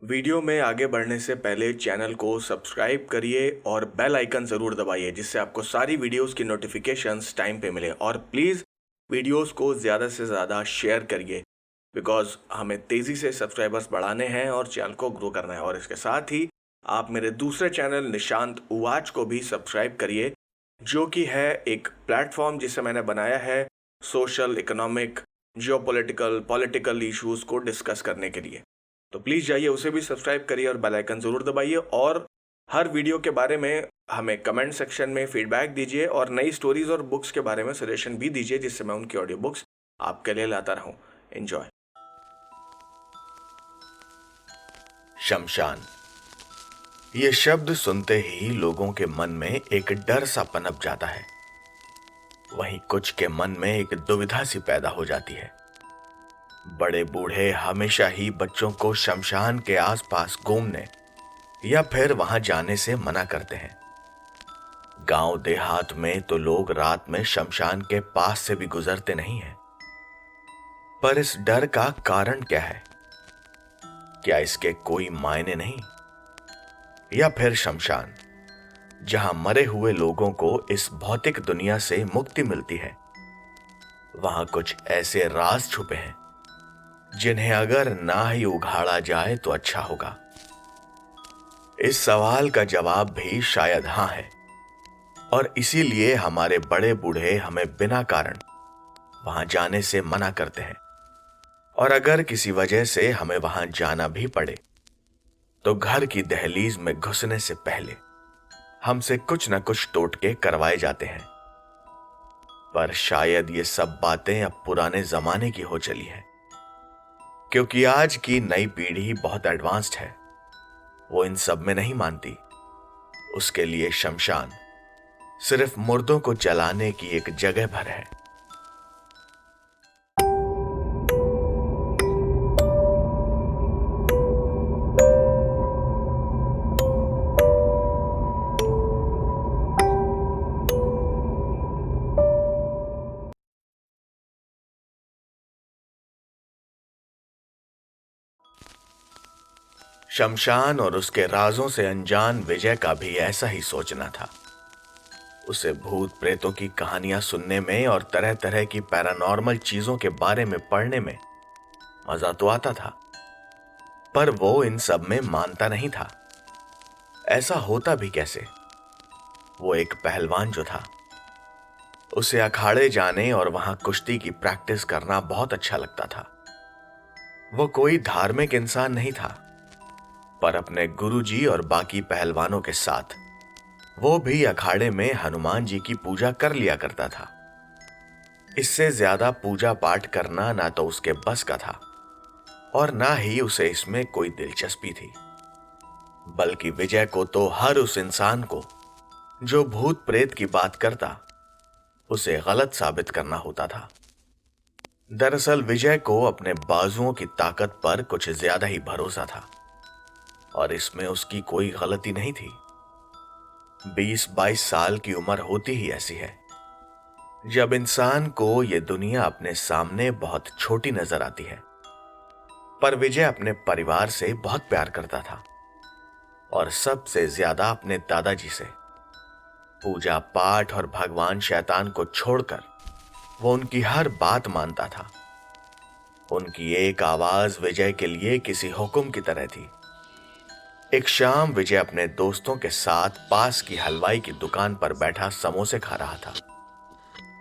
Video में आगे बढ़ने से पहले चैनल को सब्सक्राइब करिए और बेल आइकन ज़रूर दबाइए जिससे आपको सारी वीडियोस की नोटिफिकेशंस टाइम पे मिले। और प्लीज़ वीडियोस को ज़्यादा से ज़्यादा शेयर करिए बिकॉज हमें तेज़ी से सब्सक्राइबर्स बढ़ाने हैं और चैनल को ग्रो करना है। और इसके साथ ही आप मेरे दूसरे चैनल निशांत उवाच को भी सब्सक्राइब करिए, जो कि है एक प्लेटफॉर्म जिसे मैंने बनाया है social, economic, geopolitical, political issues को डिस्कस करने के लिए। तो प्लीज़ जाइए, उसे भी सब्सक्राइब करिए और बेल आइकन ज़रूर दबाइए। और हर वीडियो के बारे में हमें कमेंट सेक्शन में फीडबैक दीजिए और नई स्टोरीज और बुक्स के बारे में सजेशन भी दीजिए जिससे मैं उनकी ऑडियो बुक्स आपके लिए लाता रहूं। एंजॉय। शमशान, ये शब्द सुनते ही लोगों के मन में एक डर सा पनप जाता है। वहीं कुछ के मन में एक दुविधा सी पैदा हो जाती है। बड़े बूढ़े हमेशा ही बच्चों को शमशान के आसपास घूमने या फिर वहां जाने से मना करते हैं। गांव देहात में तो लोग रात में शमशान के पास से भी गुजरते नहीं हैं। पर इस डर का कारण क्या है? क्या इसके कोई मायने नहीं? या फिर शमशान, जहां मरे हुए लोगों को इस भौतिक दुनिया से मुक्ति मिलती है, वहां कुछ ऐसे राज छुपे हैं जिन्हें अगर ना ही उघाड़ा जाए तो अच्छा होगा? इस सवाल का जवाब भी शायद हाँ है, और इसीलिए हमारे बड़े बूढ़े हमें बिना कारण वहां जाने से मना करते हैं। और अगर किसी वजह से हमें वहां जाना भी पड़े तो घर की दहलीज में घुसने से पहले हमसे कुछ न कुछ टोटके करवाए जाते हैं। पर शायद ये सब बातें अब पुराने जमाने की हो चली हैं, क्योंकि आज की नई पीढ़ी बहुत एडवांस्ड है। वो इन सब में नहीं मानती। उसके लिए शमशान सिर्फ मुर्दों को जलाने की एक जगह भर है। शमशान और उसके राजों से अनजान विजय का भी ऐसा ही सोचना था। उसे भूत प्रेतों की कहानियां सुनने में और तरह तरह की पैरानॉर्मल चीजों के बारे में पढ़ने में मजा तो आता था, पर वो इन सब में मानता नहीं था। ऐसा होता भी कैसे? वो एक पहलवान जो था, उसे अखाड़े जाने और वहां कुश्ती की प्रैक्टिस करना बहुत अच्छा लगता था। वो कोई धार्मिक इंसान नहीं था, पर अपने गुरुजी और बाकी पहलवानों के साथ वो भी अखाड़े में हनुमान जी की पूजा कर लिया करता था। इससे ज्यादा पूजा पाठ करना ना तो उसके बस का था और ना ही उसे इसमें कोई दिलचस्पी थी। बल्कि विजय को तो हर उस इंसान को जो भूत प्रेत की बात करता, उसे गलत साबित करना होता था। दरअसल विजय को अपने बाजुओं की ताकत पर कुछ ज्यादा ही भरोसा था, और इसमें उसकी कोई गलती नहीं थी। 20-22 साल की उम्र होती ही ऐसी है जब इंसान को यह दुनिया अपने सामने बहुत छोटी नजर आती है। पर विजय अपने परिवार से बहुत प्यार करता था, और सबसे ज्यादा अपने दादाजी से। पूजा पाठ और भगवान शैतान को छोड़कर वो उनकी हर बात मानता था। उनकी एक आवाज विजय के लिए किसी हुक्म की तरह थी। एक शाम विजय अपने दोस्तों के साथ पास की हलवाई की दुकान पर बैठा समोसे खा रहा था।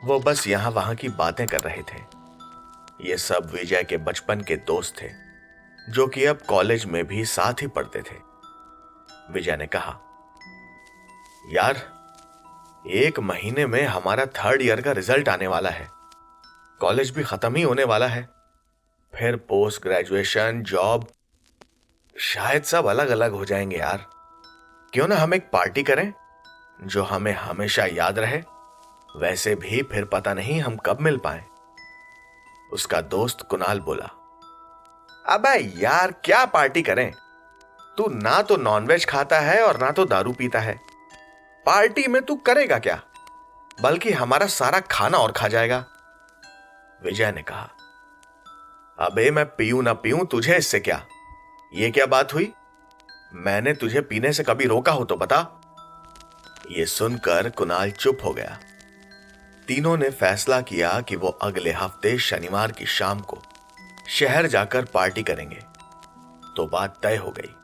वो बस यहां वहां की बातें कर रहे थे। ये सब विजय के बचपन के दोस्त थे, जो कि अब कॉलेज में भी साथ ही पढ़ते थे। विजय ने कहा, यार, 1 महीने में हमारा 3rd ईयर का रिजल्ट आने वाला है। कॉलेज भी खत्म ही होने वाला है। फिर पोस्ट ग्रेजुएशन, जॉब, शायद सब अलग अलग हो जाएंगे यार। क्यों ना हम एक पार्टी करें जो हमें हमेशा याद रहे? वैसे भी फिर पता नहीं हम कब मिल पाए। उसका दोस्त कुणाल बोला, अबे यार, क्या पार्टी करें? तू ना तो नॉनवेज खाता है और ना तो दारू पीता है। पार्टी में तू करेगा क्या? बल्कि हमारा सारा खाना और खा जाएगा। विजय ने कहा, अबे मैं पीऊं ना पीऊं, तुझे इससे क्या? ये क्या बात हुई? मैंने तुझे पीने से कभी रोका हो तो बता। ये सुनकर कुणाल चुप हो गया। तीनों ने फैसला किया कि वो अगले हफ्ते शनिवार की शाम को शहर जाकर पार्टी करेंगे। तो बात तय हो गई।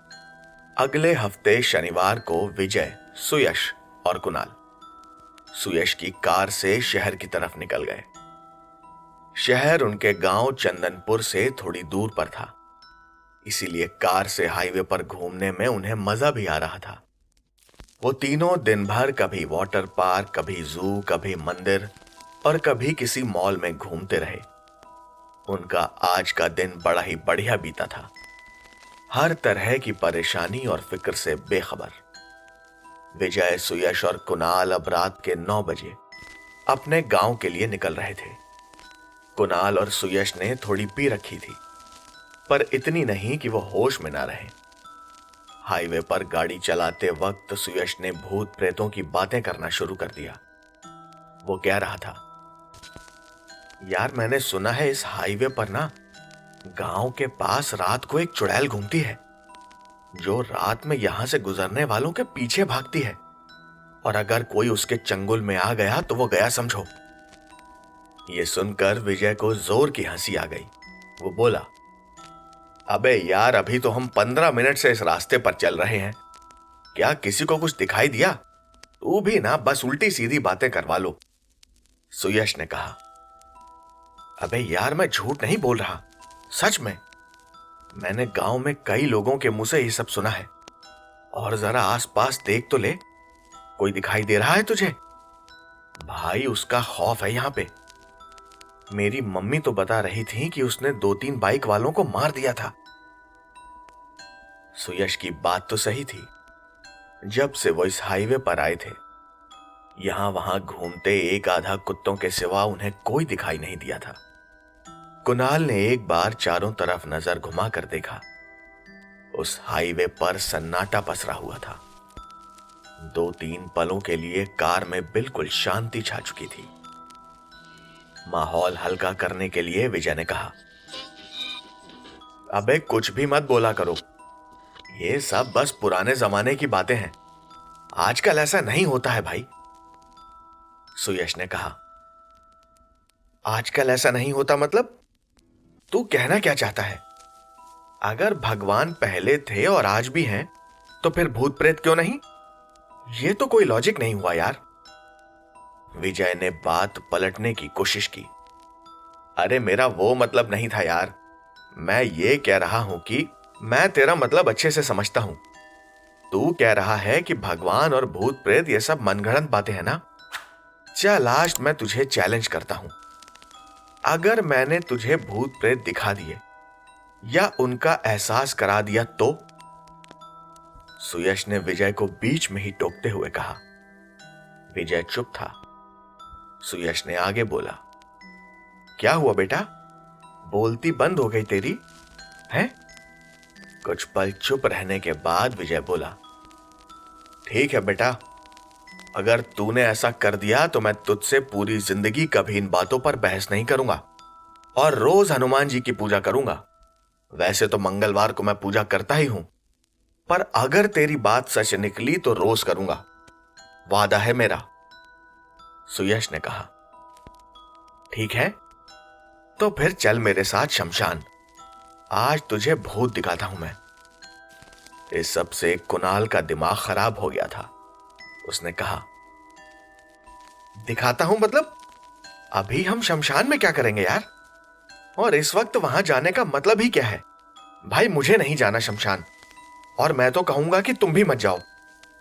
अगले हफ्ते शनिवार को विजय, सुयश और कुणाल सुयश की कार से शहर की तरफ निकल गए। शहर उनके गांव चंदनपुर से थोड़ी दूर पर था, इसीलिए कार से हाईवे पर घूमने में उन्हें मजा भी आ रहा था। वो तीनों दिन भर कभी वाटर पार्क, कभी जू, कभी मंदिर और कभी किसी मॉल में घूमते रहे। उनका आज का दिन बड़ा ही बढ़िया बीता था, हर तरह की परेशानी और फिक्र से बेखबर। विजय, सुयश और कुणाल अब रात के 9 बजे अपने गांव के लिए निकल रहे थे। कुणाल और सुयश ने थोड़ी पी रखी थी, पर इतनी नहीं कि वो होश में ना रहे। हाईवे पर गाड़ी चलाते वक्त सुयश ने भूत प्रेतों की बातें करना शुरू कर दिया। वो कह रहा था, यार मैंने सुना है इस हाईवे पर ना गांव के पास रात को एक चुड़ैल घूमती है, जो रात में यहां से गुजरने वालों के पीछे भागती है, और अगर कोई उसके चंगुल में आ गया तो वो गया समझो। ये सुनकर विजय को जोर की हंसी आ गई। वो बोला, अबे यार अभी तो हम 15 मिनट से इस रास्ते पर चल रहे हैं, क्या किसी को कुछ दिखाई दिया? तू भी ना बस उल्टी सीधी बातें करवा लो। सुयश ने कहा, अबे यार मैं झूठ नहीं बोल रहा, सच में। मैंने गांव में कई लोगों के मुंह से ये सब सुना है। और जरा आसपास देख तो ले, कोई दिखाई दे रहा है तुझे? भाई उसका खौफ है यहां पे। मेरी मम्मी तो बता रही थी कि उसने 2-3 बाइक वालों को मार दिया था। सुयश की बात तो सही थी। जब से वो इस हाईवे पर आए थे, यहां वहां घूमते एक आधा कुत्तों के सिवा उन्हें कोई दिखाई नहीं दिया था। कुणाल ने एक बार चारों तरफ नजर घुमाकर देखा। उस हाईवे पर सन्नाटा पसरा हुआ था। 2-3 पलों के लिए कार में बिल्कुल शांति छा चुकी थी। माहौल हल्का करने के लिए विजय ने कहा, अबे कुछ भी मत बोला करो, ये सब बस पुराने जमाने की बातें हैं, आजकल ऐसा नहीं होता है भाई। सुयश ने कहा, आजकल ऐसा नहीं होता मतलब? तू कहना क्या चाहता है? अगर भगवान पहले थे और आज भी हैं, तो फिर भूत प्रेत क्यों नहीं? ये तो कोई लॉजिक नहीं हुआ यार। विजय ने बात पलटने की कोशिश की। अरे मेरा वो मतलब नहीं था यार, मैं ये कह रहा हूं कि मैं तेरा मतलब अच्छे से समझता हूं। तू कह रहा है कि भगवान और भूत प्रेत ये सब मनगढ़ंत बातें हैं ना? चल आज मैं तुझे चैलेंज करता हूं। अगर मैंने तुझे भूत प्रेत दिखा दिए या उनका एहसास करा दिया तो? सुयश ने विजय को बीच में ही टोकते हुए कहा। विजय चुप था। सुयश ने आगे बोला, क्या हुआ बेटा, बोलती बंद हो गई तेरी है? कुछ पल चुप रहने के बाद विजय बोला, ठीक है बेटा, अगर तूने ऐसा कर दिया तो मैं तुझसे पूरी जिंदगी कभी इन बातों पर बहस नहीं करूंगा और रोज हनुमान जी की पूजा करूंगा। वैसे तो मंगलवार को मैं पूजा करता ही हूं, पर अगर तेरी बात सच निकली तो रोज करूंगा, वादा है मेरा। सुयश ने कहा, ठीक है, तो फिर चल मेरे साथ शमशान, आज तुझे भूत दिखाता हूं मैं। इस सब से कुणाल का दिमाग खराब हो गया था। उसने कहा, दिखाता हूं मतलब? अभी हम शमशान में क्या करेंगे यार? और इस वक्त वहां जाने का मतलब ही क्या है? भाई मुझे नहीं जाना शमशान, और मैं तो कहूंगा कि तुम भी मत जाओ।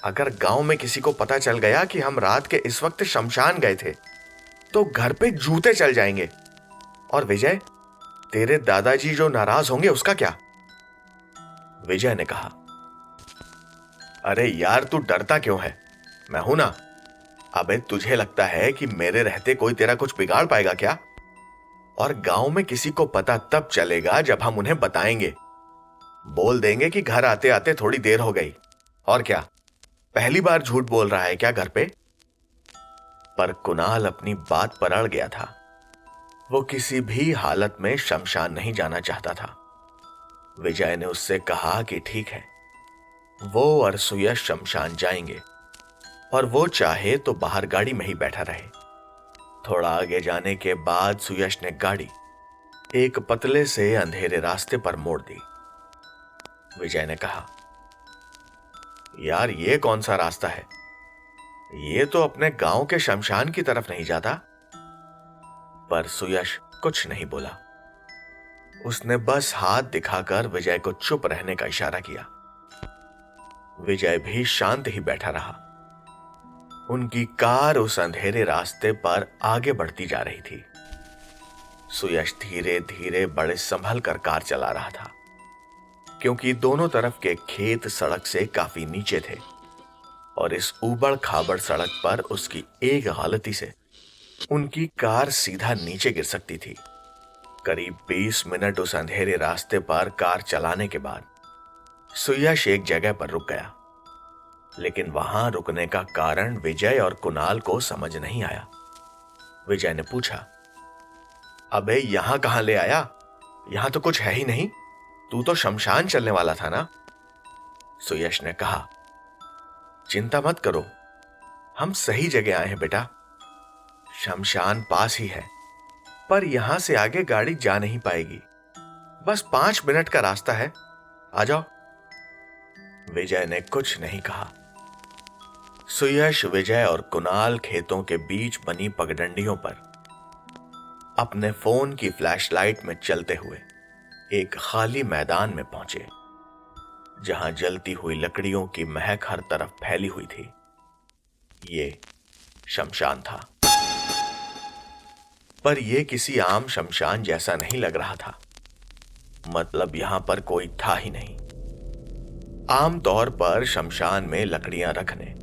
अगर गांव में किसी को पता चल गया कि हम रात के इस वक्त शमशान गए थे, तो घर पे जूते चल जाएंगे। और विजय, तेरे दादाजी जो नाराज होंगे उसका क्या? विजय ने कहा, अरे यार तू डरता क्यों है? मैं हूं ना। अबे तुझे लगता है कि मेरे रहते कोई तेरा कुछ बिगाड़ पाएगा क्या? और गांव में किसी को पता तब चलेगा जब हम उन्हें बताएंगे। बोल देंगे कि घर आते आते थोड़ी देर हो गई। और क्या, पहली बार झूठ बोल रहा है क्या घर पे? पर कुणाल अपनी बात पर अड़ गया था। वो किसी भी हालत में शमशान नहीं जाना चाहता था। विजय ने उससे कहा कि ठीक है, वो और सुयश शमशान जाएंगे और वो चाहे तो बाहर गाड़ी में ही बैठा रहे। थोड़ा आगे जाने के बाद सुयश ने गाड़ी एक पतले से अंधेरे रास्ते पर मोड़ दी। विजय ने कहा, यार ये कौन सा रास्ता है? ये तो अपने गांव के शमशान की तरफ नहीं जाता। पर सुयश कुछ नहीं बोला। उसने बस हाथ दिखाकर विजय को चुप रहने का इशारा किया। विजय भी शांत ही बैठा रहा। उनकी कार उस अंधेरे रास्ते पर आगे बढ़ती जा रही थी। सुयश धीरे धीरे बड़े संभल कर कार चला रहा था, क्योंकि दोनों तरफ के खेत सड़क से काफी नीचे थे और इस ऊबड़ खाबड़ सड़क पर उसकी एक गलती से उनकी कार सीधा नीचे गिर सकती थी। करीब 20 मिनट उस अंधेरे रास्ते पर कार चलाने के बाद सुयश एक जगह पर रुक गया, लेकिन वहां रुकने का कारण विजय और कुणाल को समझ नहीं आया। विजय ने पूछा, अबे यहां कहां ले आया? यहां तो कुछ है ही नहीं। तू तो शमशान चलने वाला था ना? सुयश ने कहा, चिंता मत करो, हम सही जगह आए हैं बेटा। शमशान पास ही है, पर यहां से आगे गाड़ी जा नहीं पाएगी। बस 5 मिनट का रास्ता है, आ जाओ। विजय ने कुछ नहीं कहा। सुयश, विजय और कुणाल खेतों के बीच बनी पगडंडियों पर अपने फोन की फ्लैशलाइट में चलते हुए एक खाली मैदान में पहुंचे, जहां जलती हुई लकड़ियों की महक हर तरफ फैली हुई थी। ये शमशान था, पर यह किसी आम शमशान जैसा नहीं लग रहा था। मतलब यहां पर कोई था ही नहीं। आमतौर पर शमशान में लकड़ियां रखने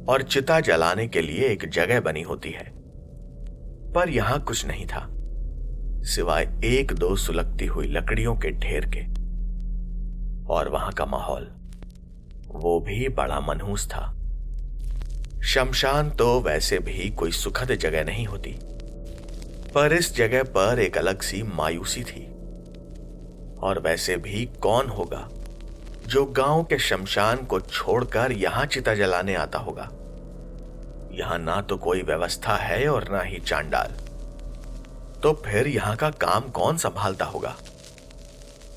और चिता जलाने के लिए एक जगह बनी होती है, पर यहां कुछ नहीं था सिवाय 1-2 सुलगती हुई लकड़ियों के ढेर के। और वहां का माहौल, वो भी बड़ा मनहूस था। शमशान तो वैसे भी कोई सुखद जगह नहीं होती, पर इस जगह पर एक अलग सी मायूसी थी। और वैसे भी कौन होगा जो गांव के शमशान को छोड़कर यहां चिता जलाने आता होगा? यहां ना तो कोई व्यवस्था है और ना ही चांडाल, तो फिर यहां का काम कौन संभालता होगा?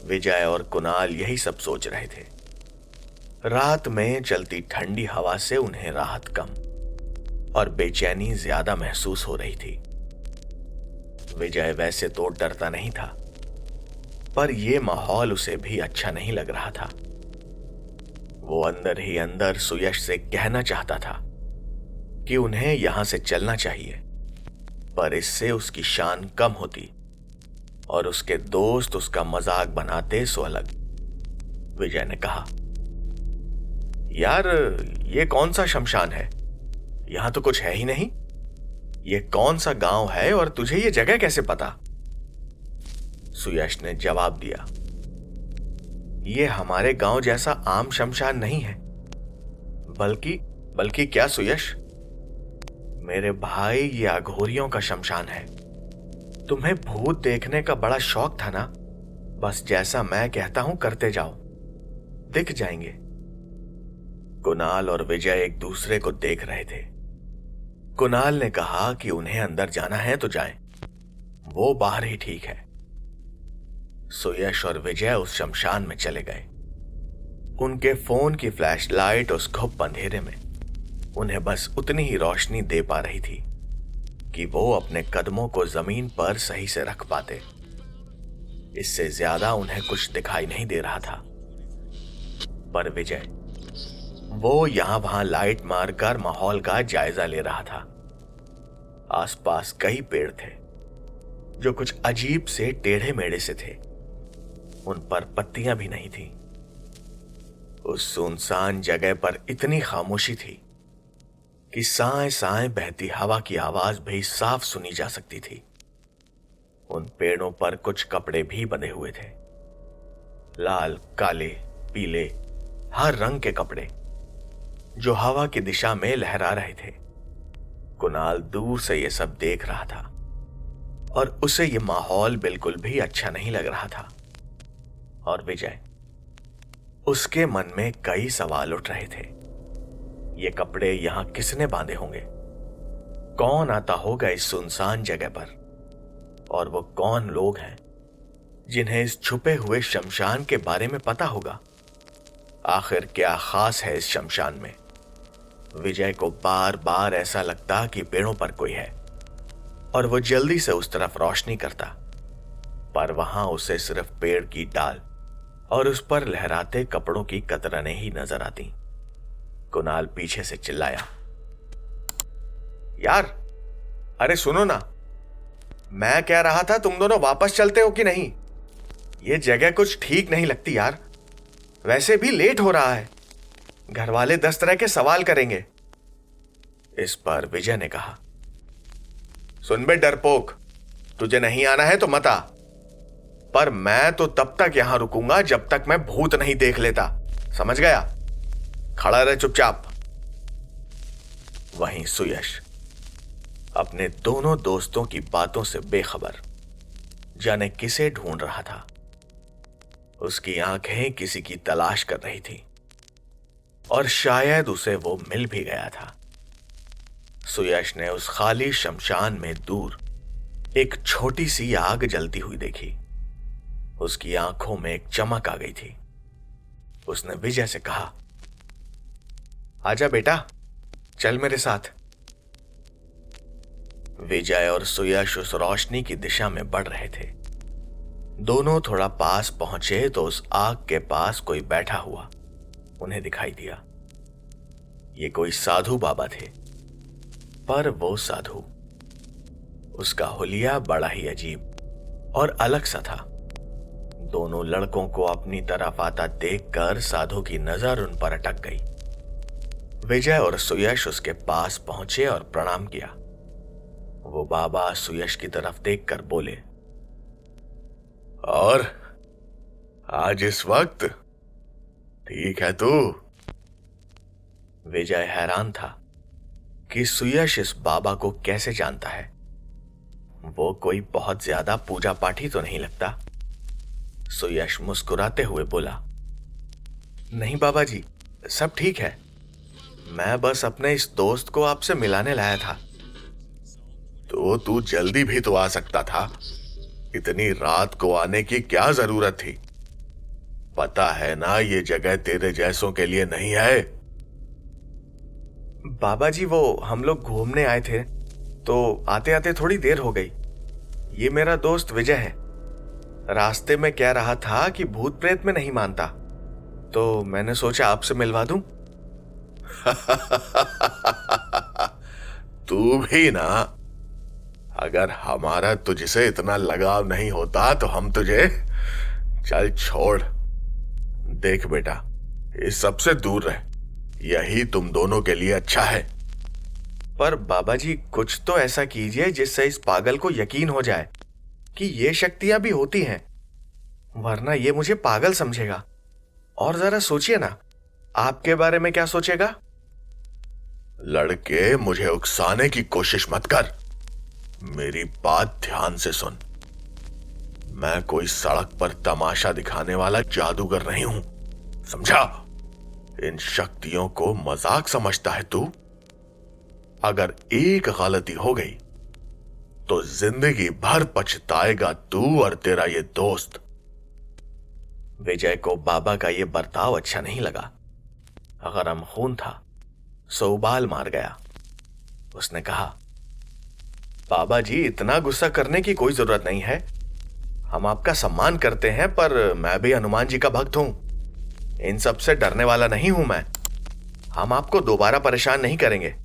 विजय और कुणाल यही सब सोच रहे थे। रात में चलती ठंडी हवा से उन्हें राहत कम और बेचैनी ज्यादा महसूस हो रही थी। विजय वैसे तो डरता नहीं था, पर यह माहौल उसे भी अच्छा नहीं लग रहा था। वो अंदर ही अंदर सुयश से कहना चाहता था कि उन्हें यहां से चलना चाहिए, पर इससे उसकी शान कम होती और उसके दोस्त उसका मजाक बनाते सो अलग। विजय ने कहा, यार ये कौन सा शमशान है? यहां तो कुछ है ही नहीं। ये कौन सा गांव है और तुझे ये जगह कैसे पता? सुयश ने जवाब दिया, ये हमारे गांव जैसा आम शमशान नहीं है। बल्कि क्या सुयश? मेरे भाई, ये अघोरियों का शमशान है। तुम्हें भूत देखने का बड़ा शौक था ना? बस जैसा मैं कहता हूं करते जाओ, दिख जाएंगे। कुणाल और विजय एक दूसरे को देख रहे थे। कुणाल ने कहा कि उन्हें अंदर जाना है तो जाएं, वो बाहर ही ठीक है। सुयश और विजय उस शमशान में चले गए। उनके फोन की फ्लैशलाइट उस घुप अंधेरे में उन्हें बस उतनी ही रोशनी दे पा रही थी कि वो अपने कदमों को जमीन पर सही से रख पाते। इससे ज्यादा उन्हें कुछ दिखाई नहीं दे रहा था। पर विजय, वो यहां वहां लाइट मारकर माहौल का जायजा ले रहा था। आसपास कई पेड़ थे जो कुछ अजीब से टेढ़े मेढ़े से थे। उन पर पत्तियां भी नहीं थी। उस सुनसान जगह पर इतनी खामोशी थी कि साए साए बहती हवा की आवाज भी साफ सुनी जा सकती थी। उन पेड़ों पर कुछ कपड़े भी बंधे हुए थे, लाल, काले, पीले, हर रंग के कपड़े जो हवा की दिशा में लहरा रहे थे। कुणाल दूर से यह सब देख रहा था और उसे यह माहौल बिल्कुल भी अच्छा नहीं लग रहा था। और विजय, उसके मन में कई सवाल उठ रहे थे। ये कपड़े यहां किसने बांधे होंगे? कौन आता होगा इस सुनसान जगह पर? और वो कौन लोग हैं जिन्हें इस छुपे हुए शमशान के बारे में पता होगा? आखिर क्या खास है इस शमशान में? विजय को बार बार ऐसा लगता कि पेड़ों पर कोई है और वो जल्दी से उस तरफ रोशनी करता, पर वहां उसे सिर्फ पेड़ की डाल और उस पर लहराते कपड़ों की कतरनें ही नजर आती। कुणाल पीछे से चिल्लाया, यार, अरे सुनो ना, मैं कह रहा था तुम दोनों वापस चलते हो कि नहीं? ये जगह कुछ ठीक नहीं लगती यार। वैसे भी लेट हो रहा है, घर वाले 10 तरह के सवाल करेंगे। इस पर विजय ने कहा, सुन बे डरपोक, तुझे नहीं आना है तो मत आ, पर मैं तो तब तक यहां रुकूंगा जब तक मैं भूत नहीं देख लेता, समझ गया? खड़ा रहे चुपचाप। वहीं सुयश अपने दोनों दोस्तों की बातों से बेखबर जाने किसे ढूंढ रहा था। उसकी आंखें किसी की तलाश कर रही थी और शायद उसे वो मिल भी गया था। सुयश ने उस खाली शमशान में दूर एक छोटी सी आग जलती हुई देखी। उसकी आंखों में एक चमक आ गई थी। उसने विजय से कहा, आजा बेटा, चल मेरे साथ। विजय और सुयश उस रोशनी की दिशा में बढ़ रहे थे। दोनों थोड़ा पास पहुंचे तो उस आग के पास कोई बैठा हुआ उन्हें दिखाई दिया। ये कोई साधु बाबा थे, पर वो साधु, उसका हुलिया बड़ा ही अजीब और अलग सा था। दोनों लड़कों को अपनी तरफ आता देखकर साधु की नजर उन पर अटक गई। विजय और सुयश उसके पास पहुंचे और प्रणाम किया। वो बाबा सुयश की तरफ देखकर बोले, और आज इस वक्त ठीक है तू? विजय हैरान था कि सुयश इस बाबा को कैसे जानता है। वो कोई बहुत ज्यादा पूजा पाठी तो नहीं लगता। सुयश मुस्कुराते हुए बोला, नहीं बाबा जी, सब ठीक है। मैं बस अपने इस दोस्त को आपसे मिलाने लाया था। तो तू जल्दी भी तो आ सकता था। इतनी रात को आने की क्या जरूरत थी? पता है ना ये जगह तेरे जैसों के लिए नहीं है। बाबा जी, वो हम लोग घूमने आए थे तो आते आते थोड़ी देर हो गई। ये मेरा दोस्त विजय है। रास्ते में कह रहा था कि भूत प्रेत में नहीं मानता, तो मैंने सोचा आपसे मिलवा दूं। तू भी ना, अगर हमारा तुझसे इतना लगाव नहीं होता तो हम तुझे, चल छोड़। देख बेटा, इस सब से दूर रह, यही तुम दोनों के लिए अच्छा है। पर बाबा जी, कुछ तो ऐसा कीजिए जिससे इस पागल को यकीन हो जाए कि ये शक्तियां भी होती हैं, वरना ये मुझे पागल समझेगा। और जरा सोचिए ना, आपके बारे में क्या सोचेगा? लड़के, मुझे उकसाने की कोशिश मत कर। मेरी बात ध्यान से सुन। मैं कोई सड़क पर तमाशा दिखाने वाला जादूगर नहीं हूं, समझा? इन शक्तियों को मजाक समझता है तू? अगर एक गलती हो गई तो जिंदगी भर पछताएगा तू और तेरा ये दोस्त। विजय को बाबा का ये बर्ताव अच्छा नहीं लगा। गरम खून था, सो उबाल मार गया। उसने कहा, बाबा जी, इतना गुस्सा करने की कोई जरूरत नहीं है। हम आपका सम्मान करते हैं, पर मैं भी हनुमान जी का भक्त हूं। इन सब से डरने वाला नहीं हूं मैं। हम आपको दोबारा परेशान नहीं करेंगे,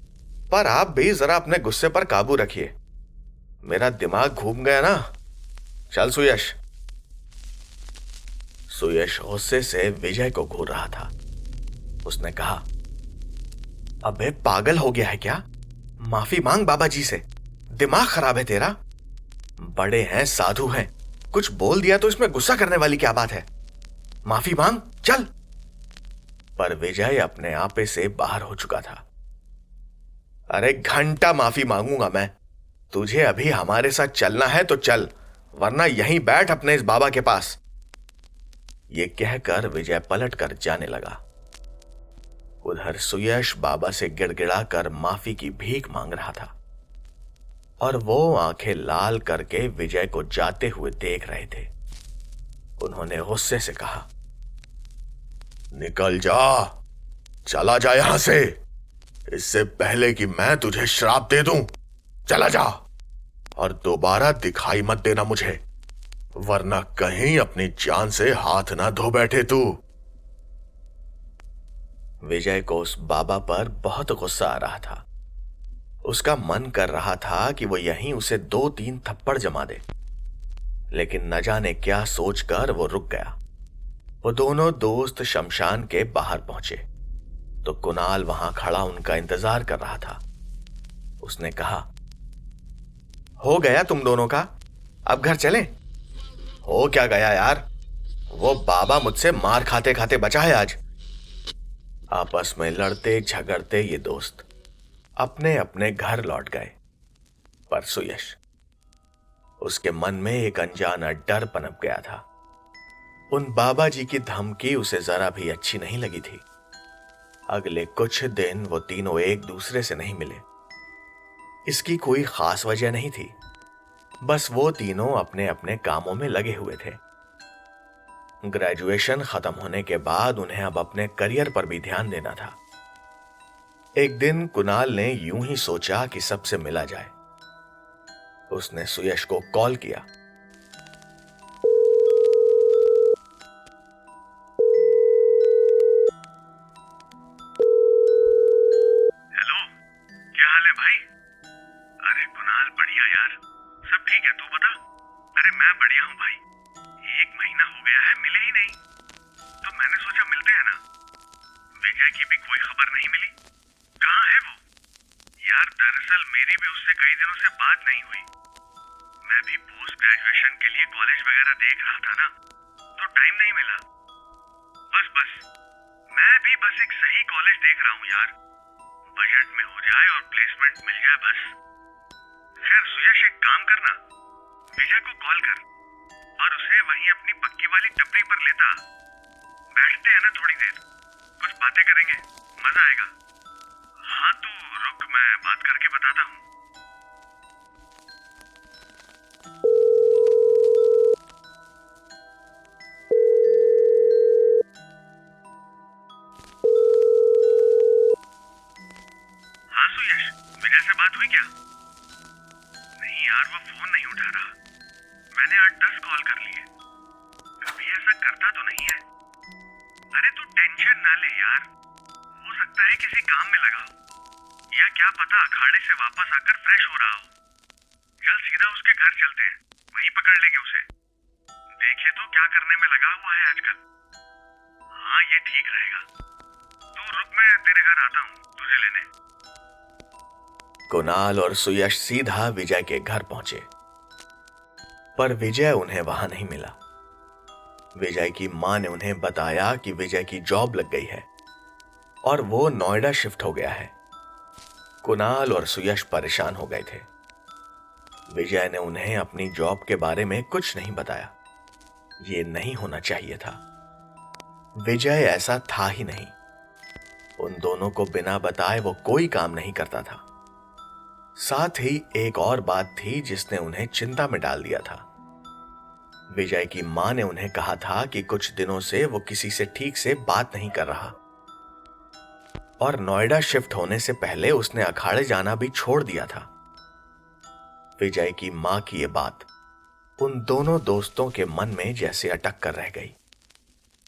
पर आप भी जरा अपने गुस्से पर काबू रखिए। मेरा दिमाग घूम गया ना। चल सुयश। सुयश गुस्से से विजय को घूर रहा था। उसने कहा, अबे पागल हो गया है क्या? माफी मांग बाबा जी से। दिमाग खराब है तेरा? बड़े हैं, साधु हैं, कुछ बोल दिया तो इसमें गुस्सा करने वाली क्या बात है? माफी मांग, चल। पर विजय अपने आपे से बाहर हो चुका था। अरे घंटा माफी मांगूंगा मैं। तुझे अभी हमारे साथ चलना है तो चल, वरना यहीं बैठ अपने इस बाबा के पास। ये कहकर विजय पलटकर जाने लगा। उधर सुयश बाबा से गिड़गिड़ाकर माफी की भीख मांग रहा था और वो आंखें लाल करके विजय को जाते हुए देख रहे थे। उन्होंने गुस्से से कहा, निकल जा, चला जा यहां से, इससे पहले कि मैं तुझे श्राप दे दूं। चला जा और दोबारा दिखाई मत देना मुझे, वरना कहीं अपनी जान से हाथ ना धो बैठे तू। विजय को उस बाबा पर बहुत गुस्सा आ रहा था। उसका मन कर रहा था कि वो यहीं उसे 2-3 थप्पड़ जमा दे, लेकिन न जाने क्या सोचकर वो रुक गया। वो दोनों दोस्त शमशान के बाहर पहुंचे तो कुणाल वहां खड़ा उनका इंतजार कर रहा था। उसने कहा, हो गया तुम दोनों का, अब घर चलें? हो क्या गया यार, वो बाबा मुझसे मार खाते खाते बचा है आज। आपस में लड़ते झगड़ते ये दोस्त अपने अपने घर लौट गए। पर सुयश, उसके मन में एक अनजाना डर पनप गया था। उन बाबा जी की धमकी उसे जरा भी अच्छी नहीं लगी थी। अगले कुछ दिन वो तीनों एक दूसरे से नहीं मिले। इसकी कोई खास वजह नहीं थी, बस वो तीनों अपने अपने कामों में लगे हुए थे। ग्रेजुएशन खत्म होने के बाद उन्हें अब अपने करियर पर भी ध्यान देना था। एक दिन कुणाल ने यूं ही सोचा कि सबसे मिला जाए। उसने सुयश को कॉल किया। हेलो, क्या हाल है भाई? अरे कुणाल, बढ़िया यार, सब ठीक है, तू बता। अरे मैं बढ़िया हूँ भाई, 1 महीना हो गया है, मिले ही नहीं, तो मैंने सोचा मिलते हैं ना। विजय की भी कोई खबर नहीं मिली, कहाँ है वो? यार दरअसल मेरी भी उससे कई दिनों से बात नहीं हुई। मैं भी पोस्ट ग्रेजुएशन के लिए कॉलेज वगैरह देख रहा था ना, तो टाइम नहीं मिला। बस मैं भी बस एक सही कॉलेज देख रहा हूँ यार, बजट में हो जाए और प्लेसमेंट मिल जाए बस। खैर सुयश, एक काम करना, विजय को कॉल कर और उसे वहीं अपनी पक्की वाली टपरी पर लेता। बैठते हैं ना थोड़ी देर, कुछ बातें करेंगे, मजा आएगा। हाँ तो रुक, मैं बात करके बताता हूँ। हाँ सुयश, विजय से बात हुई क्या? नहीं यार, वो फोन नहीं उठा रहा। मैंने 8-10 कॉल कर लिए, कभी ऐसा करता तो नहीं है। अरे तू टेंशन ना ले यार, हो सकता है किसी काम में लगा हो, या क्या पता अखाड़े से वापस आकर फ्रेश हो रहा हो। चल सीधा उसके घर चलते हैं, वहीं पकड़ लेंगे उसे। देखे तो क्या करने में लगा हुआ है आजकल। हाँ ये ठीक रहेगा। तू रुक, मैं तेरे घर आता हूँ तुझे लेने। कुणाल और सुयश सीधा विजय के घर पहुंचे, पर विजय उन्हें वहां नहीं मिला। विजय की मां ने उन्हें बताया कि विजय की जॉब लग गई है और वो नोएडा शिफ्ट हो गया है। कुणाल और सुयश परेशान हो गए थे। विजय ने उन्हें अपनी जॉब के बारे में कुछ नहीं बताया। ये नहीं होना चाहिए था। विजय ऐसा था ही नहीं। उन दोनों को बिना बताए वो कोई काम नहीं करता था। साथ ही एक और बात थी जिसने उन्हें चिंता में डाल दिया था। विजय की मां ने उन्हें कहा था कि कुछ दिनों से वो किसी से ठीक से बात नहीं कर रहा और नोएडा शिफ्ट होने से पहले उसने अखाड़े जाना भी छोड़ दिया था। विजय की मां की यह बात उन दोनों दोस्तों के मन में जैसे अटक कर रह गई।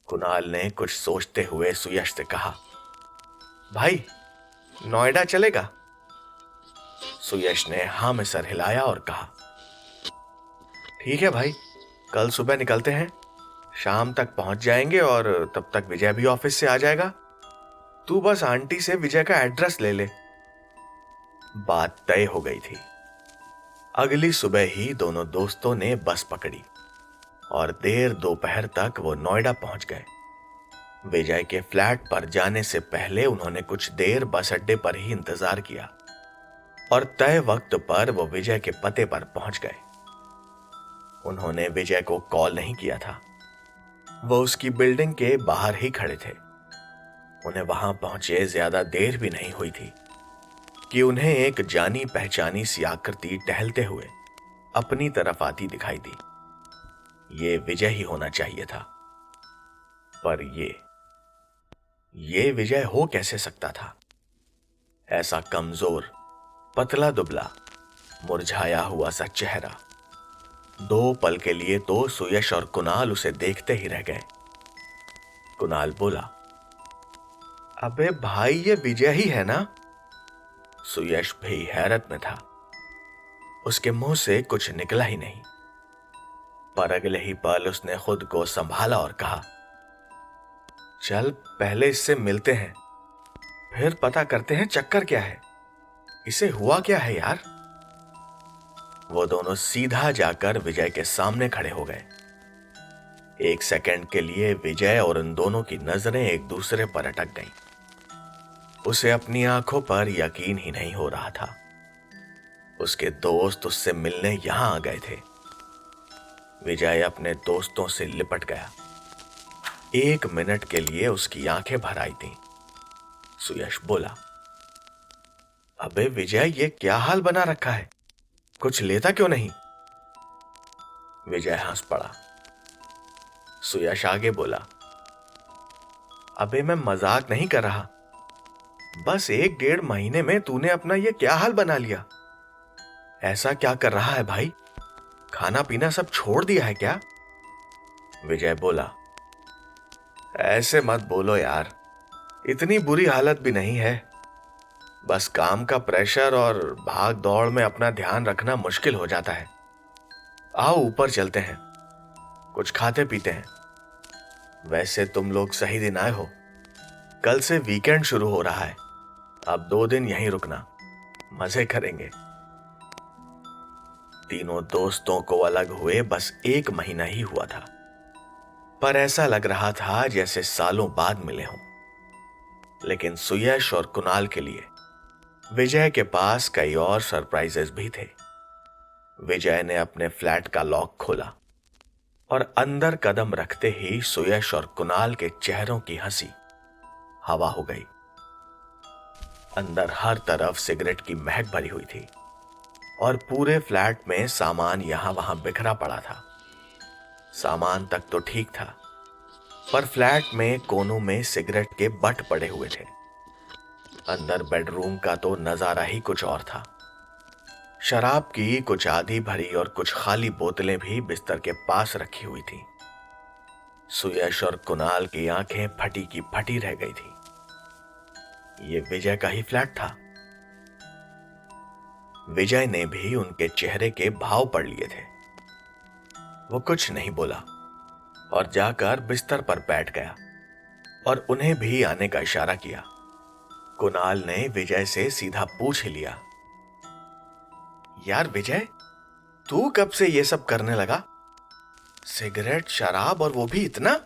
कुणाल ने कुछ सोचते हुए सुयश से कहा, भाई नोएडा चलेगा? सुयश ने हां में सर हिलाया और कहा, ठीक है भाई, कल सुबह निकलते हैं, शाम तक पहुंच जाएंगे और तब तक विजय भी ऑफिस से आ जाएगा। तू बस आंटी से विजय का एड्रेस ले ले। बात तय हो गई थी। अगली सुबह ही दोनों दोस्तों ने बस पकड़ी और देर दोपहर तक वो नोएडा पहुंच गए। विजय के फ्लैट पर जाने से पहले उन्होंने कुछ देर बस अड्डे पर ही इंतजार किया और तय वक्त पर वो विजय के पते पर पहुंच गए। उन्होंने विजय को कॉल नहीं किया था। वो उसकी बिल्डिंग के बाहर ही खड़े थे। उन्हें वहां पहुंचे ज्यादा देर भी नहीं हुई थी कि उन्हें एक जानी पहचानी सी आकृति टहलते हुए अपनी तरफ आती दिखाई दी। ये विजय ही होना चाहिए था, पर ये विजय हो कैसे सकता था? ऐसा कमजोर, पतला दुबला, मुरझाया हुआ सा चेहरा। 2 पल के लिए तो सुयश और कुणाल उसे देखते ही रह गए। कुणाल बोला, अबे भाई, ये विजय ही है ना? सुयश भी हैरत में था। उसके मुंह से कुछ निकला ही नहीं, पर अगले ही पल उसने खुद को संभाला और कहा, चल पहले इससे मिलते हैं, फिर पता करते हैं चक्कर क्या है, इसे हुआ क्या है यार। वो दोनों सीधा जाकर विजय के सामने खड़े हो गए। 1 सेकंड के लिए विजय और उन दोनों की नजरें एक दूसरे पर अटक गईं। उसे अपनी आंखों पर यकीन ही नहीं हो रहा था। उसके दोस्त उससे मिलने यहां आ गए थे। विजय अपने दोस्तों से लिपट गया। 1 मिनट के लिए उसकी आंखें भर आई थीं। सुयश बोला, अबे विजय, ये क्या हाल बना रखा है? कुछ लेता क्यों नहीं? विजय हंस पड़ा। सुयश आगे बोला, अबे मैं मजाक नहीं कर रहा, बस 1-1.5 महीने में तूने अपना ये क्या हाल बना लिया? ऐसा क्या कर रहा है भाई? खाना पीना सब छोड़ दिया है क्या? विजय बोला, ऐसे मत बोलो यार, इतनी बुरी हालत भी नहीं है। बस काम का प्रेशर और भाग दौड़ में अपना ध्यान रखना मुश्किल हो जाता है। आओ ऊपर चलते हैं, कुछ खाते पीते हैं। वैसे तुम लोग सही दिन आए हो। कल से वीकेंड शुरू हो रहा है, अब 2 दिन यहीं रुकना, मजे करेंगे। तीनों दोस्तों को अलग हुए बस 1 महीना ही हुआ था, पर ऐसा लग रहा था जैसे सालों बाद मिले हों। लेकिन सुयश और कुणाल के लिए विजय के पास कई और सरप्राइजेस भी थे। विजय ने अपने फ्लैट का लॉक खोला और अंदर कदम रखते ही सुयश और कुणाल के चेहरों की हंसी हवा हो गई। अंदर हर तरफ सिगरेट की महक भरी हुई थी और पूरे फ्लैट में सामान यहां वहां बिखरा पड़ा था। सामान तक तो ठीक था, पर फ्लैट में कोनों में सिगरेट के बट पड़े हुए थे। अंदर बेडरूम का तो नजारा ही कुछ और था। शराब की कुछ आधी भरी और कुछ खाली बोतलें भी बिस्तर के पास रखी हुई थी। सुयश और कुणाल की आंखें फटी की फटी रह गई थी। ये विजय का ही फ्लैट था। विजय ने भी उनके चेहरे के भाव पढ़ लिए थे। वो कुछ नहीं बोला और जाकर बिस्तर पर बैठ गया और उन्हें भी आने का इशारा किया। कुणाल ने विजय से सीधा पूछ ही लिया, यार विजय, तू कब से ये सब करने लगा? सिगरेट, शराब और वो भी इतना?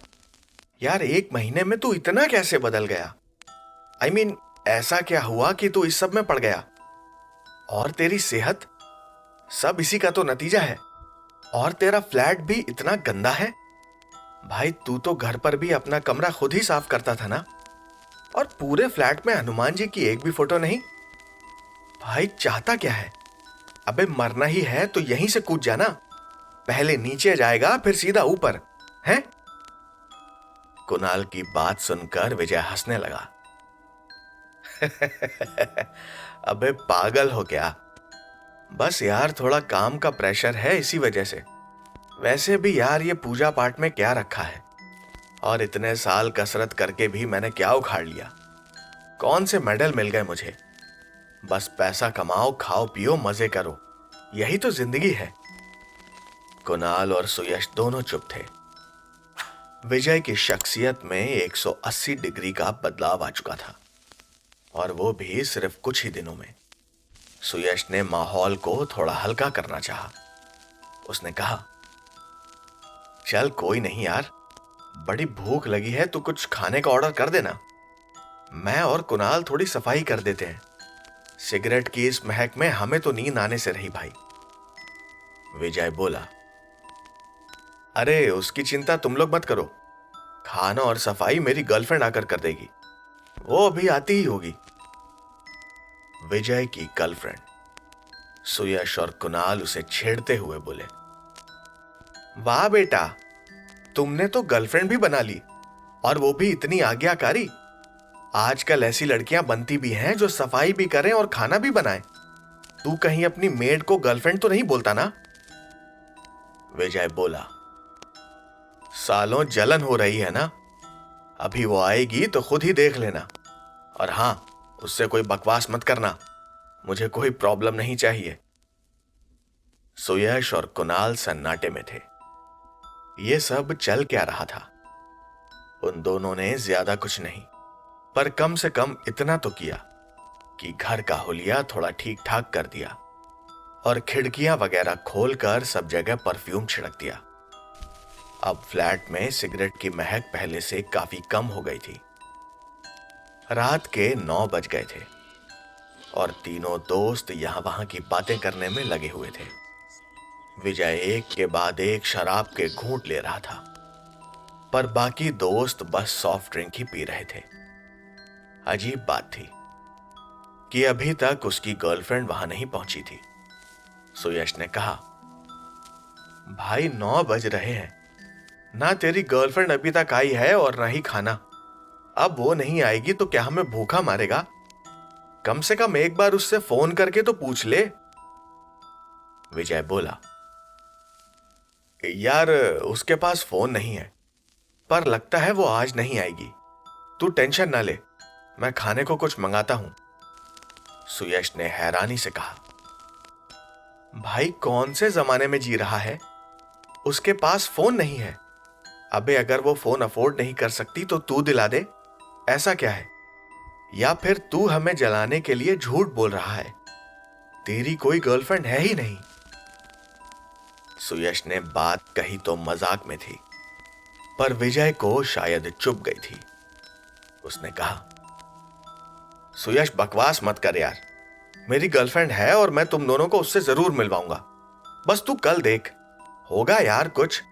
यार 1 महीने में तू इतना कैसे बदल गया? I mean, ऐसा क्या हुआ कि तू इस सब में पड़ गया? और तेरी सेहत, सब इसी का तो नतीजा है। और तेरा फ्लैट भी इतना गंदा है। भाई तू तो घर पर भी अपना कमरा खुद ही साफ करता था ना? और पूरे फ्लैट में हनुमान जी की एक भी फोटो नहीं। भाई चाहता क्या है? अबे मरना ही है तो यहीं से कूद जाना। पहले नीचे जाएगा फिर सीधा ऊपर, हैं? कुणाल की बात सुनकर विजय हंसने लगा। अबे पागल हो क्या? बस यार थोड़ा काम का प्रेशर है इसी वजह से। वैसे भी यार ये पूजा पाठ में क्या रखा है? और इतने साल कसरत करके भी मैंने क्या उखाड़ लिया? कौन से मेडल मिल गए मुझे? बस पैसा कमाओ, खाओ पियो, मजे करो, यही तो जिंदगी है। कुणाल और सुयश दोनों चुप थे। विजय की शख्सियत में 180 डिग्री का बदलाव आ चुका था, और वो भी सिर्फ कुछ ही दिनों में। सुयश ने माहौल को थोड़ा हल्का करना चाहा। उसने कहा, चल कोई नहीं यार, बड़ी भूख लगी है तो कुछ खाने का ऑर्डर कर देना। मैं और कुणाल थोड़ी सफाई कर देते हैं। सिगरेट की इस महक में हमें तो नींद आने से रही भाई। विजय बोला, अरे उसकी चिंता तुम लोग मत करो, खाना और सफाई मेरी गर्लफ्रेंड आकर कर देगी। वो अभी आती ही होगी। विजय की गर्लफ्रेंड। सुयश और कुणाल उसे छेड़ते हुए बोले, वाह बेटा, तुमने तो गर्लफ्रेंड भी बना ली, और वो भी इतनी आज्ञाकारी। आजकल ऐसी लड़कियां बनती भी हैं जो सफाई भी करें और खाना भी बनाएं। तू कहीं अपनी मेड को गर्लफ्रेंड तो नहीं बोलता ना? विजय बोला, सालों जलन हो रही है ना, अभी वो आएगी तो खुद ही देख लेना। और हां, उससे कोई बकवास मत करना, मुझे कोई प्रॉब्लम नहीं चाहिए। सुयश और कुणाल सन्नाटे में थे। ये सब चल क्या रहा था? उन दोनों ने ज्यादा कुछ नहीं, पर कम से कम इतना तो किया कि घर का हुलिया थोड़ा ठीक ठाक कर दिया और खिड़कियां वगैरह खोलकर सब जगह परफ्यूम छिड़क दिया। अब फ्लैट में सिगरेट की महक पहले से काफी कम हो गई थी। रात के 9 बज गए थे और तीनों दोस्त यहां वहां की बातें करने में लगे हुए थे। विजय एक के बाद एक शराब के घूंट ले रहा था, पर बाकी दोस्त बस सॉफ्ट ड्रिंक ही पी रहे थे। अजीब बात थी कि अभी तक उसकी गर्लफ्रेंड वहां नहीं पहुंची थी। सुयश ने कहा, भाई 9 बज रहे हैं, ना तेरी गर्लफ्रेंड अभी तक आई है और ना ही खाना। अब वो नहीं आएगी तो क्या हमें भूखा मारेगा? कम से कम एक बार उससे फोन करके तो पूछ ले। विजय बोला, यार उसके पास फोन नहीं है, पर लगता है वो आज नहीं आएगी। तू टेंशन ना ले, मैं खाने को कुछ मंगाता हूं। सुयश ने हैरानी से कहा, भाई कौन से जमाने में जी रहा है? उसके पास फोन नहीं है। अबे अगर वो फोन अफोर्ड नहीं कर सकती तो तू दिला दे, ऐसा क्या है? या फिर तू हमें जलाने के लिए झूठ बोल रहा है? तेरी कोई गर्लफ्रेंड है ही नहीं। सुयश ने बात कही तो मजाक में थी, पर विजय को शायद चुभ गई थी। उसने कहा, सुयश बकवास मत कर यार, मेरी गर्लफ्रेंड है और मैं तुम दोनों को उससे जरूर मिलवाऊंगा। बस तू कल देख, होगा यार कुछ,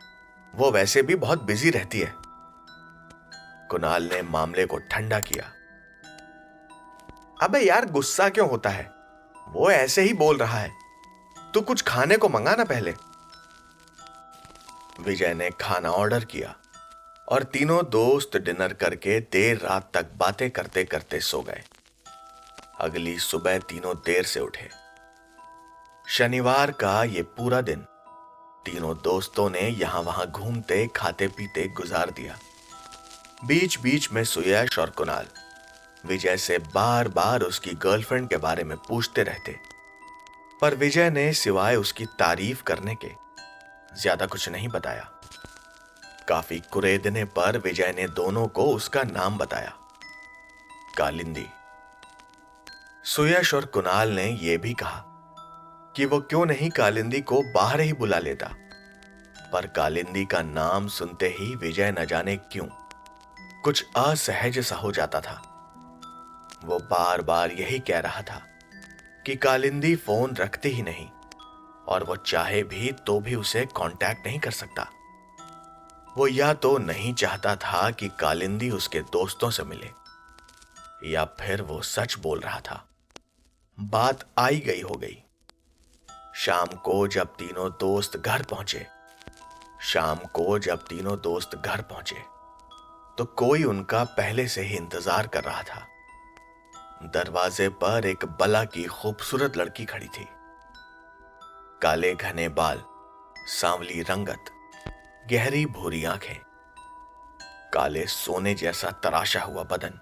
वो वैसे भी बहुत बिजी रहती है। कुणाल ने मामले को ठंडा किया। अबे यार गुस्सा क्यों होता है? वो ऐसे ही बोल रहा है। तू कुछ खाने को मंगा ना पहले। विजय ने खाना ऑर्डर किया और तीनों दोस्त डिनर करके देर रात तक बातें करते करते सो गए। अगली सुबह तीनों देर से उठे। शनिवार का ये पूरा दिन तीनों दोस्तों ने यहां वहां घूमते खाते पीते गुजार दिया। बीच बीच में सुयश और कुणाल विजय से बार बार उसकी गर्लफ्रेंड के बारे में पूछते रहते, पर विजय ने सिवाय उसकी तारीफ करने के ज्यादा कुछ नहीं बताया। काफी कुरेदने पर विजय ने दोनों को उसका नाम बताया, कालिंदी। सुयश और कुणाल ने यह भी कहा कि वो क्यों नहीं कालिंदी को बाहर ही बुला लेता, पर कालिंदी का नाम सुनते ही विजय न जाने क्यों कुछ असहज सा हो जाता था। वो बार बार यही कह रहा था कि कालिंदी फोन रखती ही नहीं और वो चाहे भी तो भी उसे कांटेक्ट नहीं कर सकता। वो या तो नहीं चाहता था कि कालिंदी उसके दोस्तों से मिले, या फिर वो सच बोल रहा था। बात आई गई हो गई। शाम को जब तीनों दोस्त घर पहुंचे तो कोई उनका पहले से ही इंतजार कर रहा था। दरवाजे पर एक बला की खूबसूरत लड़की खड़ी थी। काले घने बाल, सांवली रंगत, गहरी भूरी आंखें, काले सोने जैसा तराशा हुआ बदन।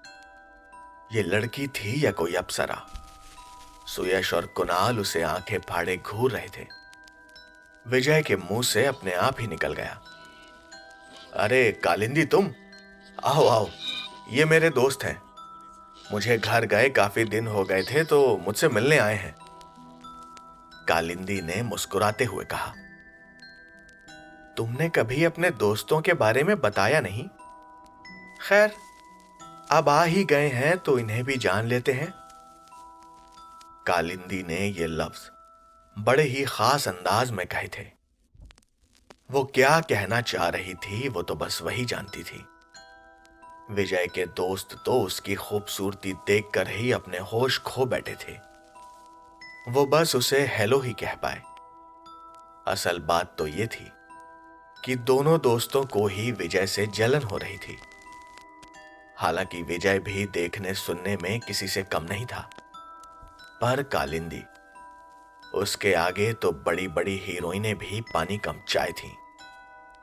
ये लड़की थी या कोई अप्सरा? सुयश और कुणाल उसे आंखें फाड़े घूर रहे थे। विजय के मुंह से अपने आप ही निकल गया, अरे कालिंदी तुम, आओ आओ, ये मेरे दोस्त हैं। मुझे घर गए काफी दिन हो गए थे तो मुझसे मिलने आए हैं। कालिंदी ने मुस्कुराते हुए कहा, तुमने कभी अपने दोस्तों के बारे में बताया नहीं। खैर, अब आ ही गए हैं तो इन्हें भी जान लेते हैं। कालिंदी ने ये लफ्ज बड़े ही खास अंदाज में कहे थे। वो क्या कहना चाह रही थी वो तो बस वही जानती थी। विजय के दोस्त तो उसकी खूबसूरती देखकर ही अपने होश खो बैठे थे। वो बस उसे हेलो ही कह पाए। असल बात तो ये थी कि दोनों दोस्तों को ही विजय से जलन हो रही थी। हालांकि विजय भी देखने सुनने में किसी से कम नहीं था, पर कालिंदी, उसके आगे तो बड़ी बड़ी हीरोइनें भी पानी कम चाय थीं।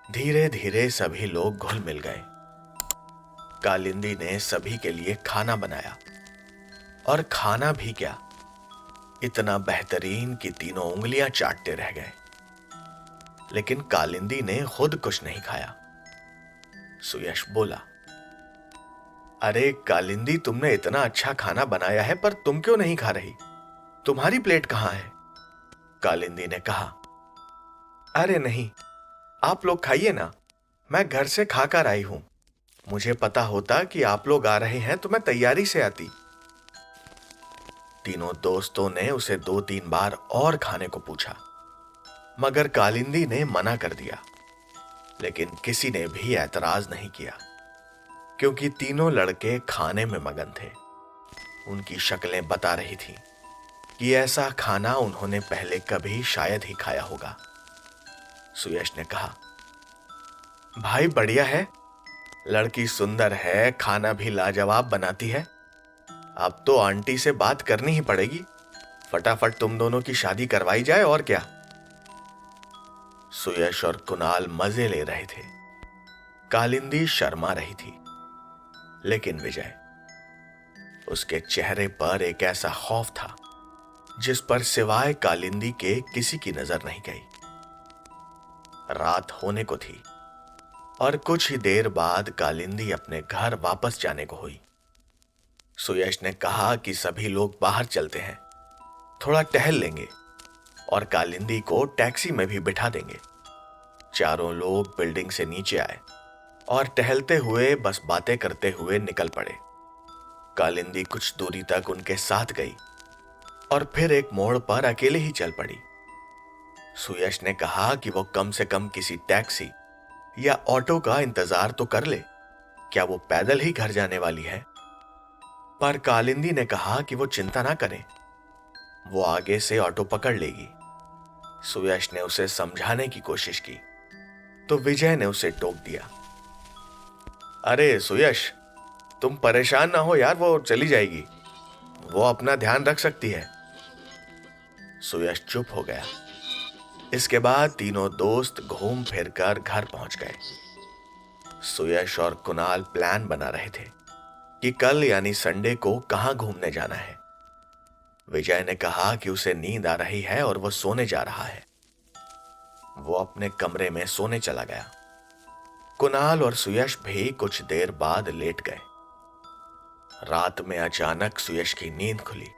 धीरे धीरे सभी लोग घुल मिल गए। कालिंदी ने सभी के लिए खाना बनाया, और खाना भी क्या, इतना बेहतरीन कि तीनों उंगलियां चाटते रह गए। लेकिन कालिंदी ने खुद कुछ नहीं खाया। सुयश बोला, अरे कालिंदी, तुमने इतना अच्छा खाना बनाया है, पर तुम क्यों नहीं खा रही? तुम्हारी प्लेट कहां है? कालिंदी ने कहा, अरे नहीं, आप लोग खाइए ना, मैं घर से खाकर आई हूं। मुझे पता होता कि आप लोग आ रहे हैं तो मैं तैयारी से आती। तीनों दोस्तों ने उसे 2-3 बार और खाने को पूछा, मगर कालिंदी ने मना कर दिया। लेकिन किसी ने भी एतराज नहीं किया, क्योंकि तीनों लड़के खाने में मगन थे। उनकी शक्लें बता रही थीं कि ऐसा खाना उन्होंने पहले कभी शायद ही खाया होगा। सुयश ने कहा, भाई बढ़िया है, लड़की सुंदर है, खाना भी लाजवाब बनाती है। अब तो आंटी से बात करनी ही पड़ेगी, फटाफट तुम दोनों की शादी करवाई जाए और क्या। सुयश और कुणाल मजे ले रहे थे। कालिंदी शर्मा रही थी, लेकिन विजय, उसके चेहरे पर एक ऐसा खौफ था जिस पर सिवाय कालिंदी के किसी की नजर नहीं गई। रात होने को थी और कुछ ही देर बाद कालिंदी अपने घर वापस जाने को हुई। सुयश ने कहा कि सभी लोग बाहर चलते हैं, थोड़ा टहल लेंगे और कालिंदी को टैक्सी में भी बिठा देंगे। चारों लोग बिल्डिंग से नीचे आए और टहलते हुए, बस बातें करते हुए निकल पड़े। कालिंदी कुछ दूरी तक उनके साथ गई और फिर एक मोड़ पर अकेले ही चल पड़ी। सुयश ने कहा कि वो कम से कम किसी टैक्सी या ऑटो का इंतजार तो कर ले, क्या वो पैदल ही घर जाने वाली है? पर कालिंदी ने कहा कि वो चिंता ना करें, वो आगे से ऑटो पकड़ लेगी। सुयश ने उसे समझाने की कोशिश की तो विजय ने उसे टोक दिया, अरे सुयश, तुम परेशान ना हो यार, वो चली जाएगी, वो अपना ध्यान रख सकती है। सुयश चुप हो गया। इसके बाद तीनों दोस्त घूम फिर कर घर पहुंच गए। सुयश और कुणाल प्लान बना रहे थे कि कल यानी संडे को कहां घूमने जाना है। विजय ने कहा कि उसे नींद आ रही है और वो सोने जा रहा है। वो अपने कमरे में सोने चला गया। कुणाल और सुयश भी कुछ देर बाद लेट गए। रात में अचानक सुयश की नींद खुली।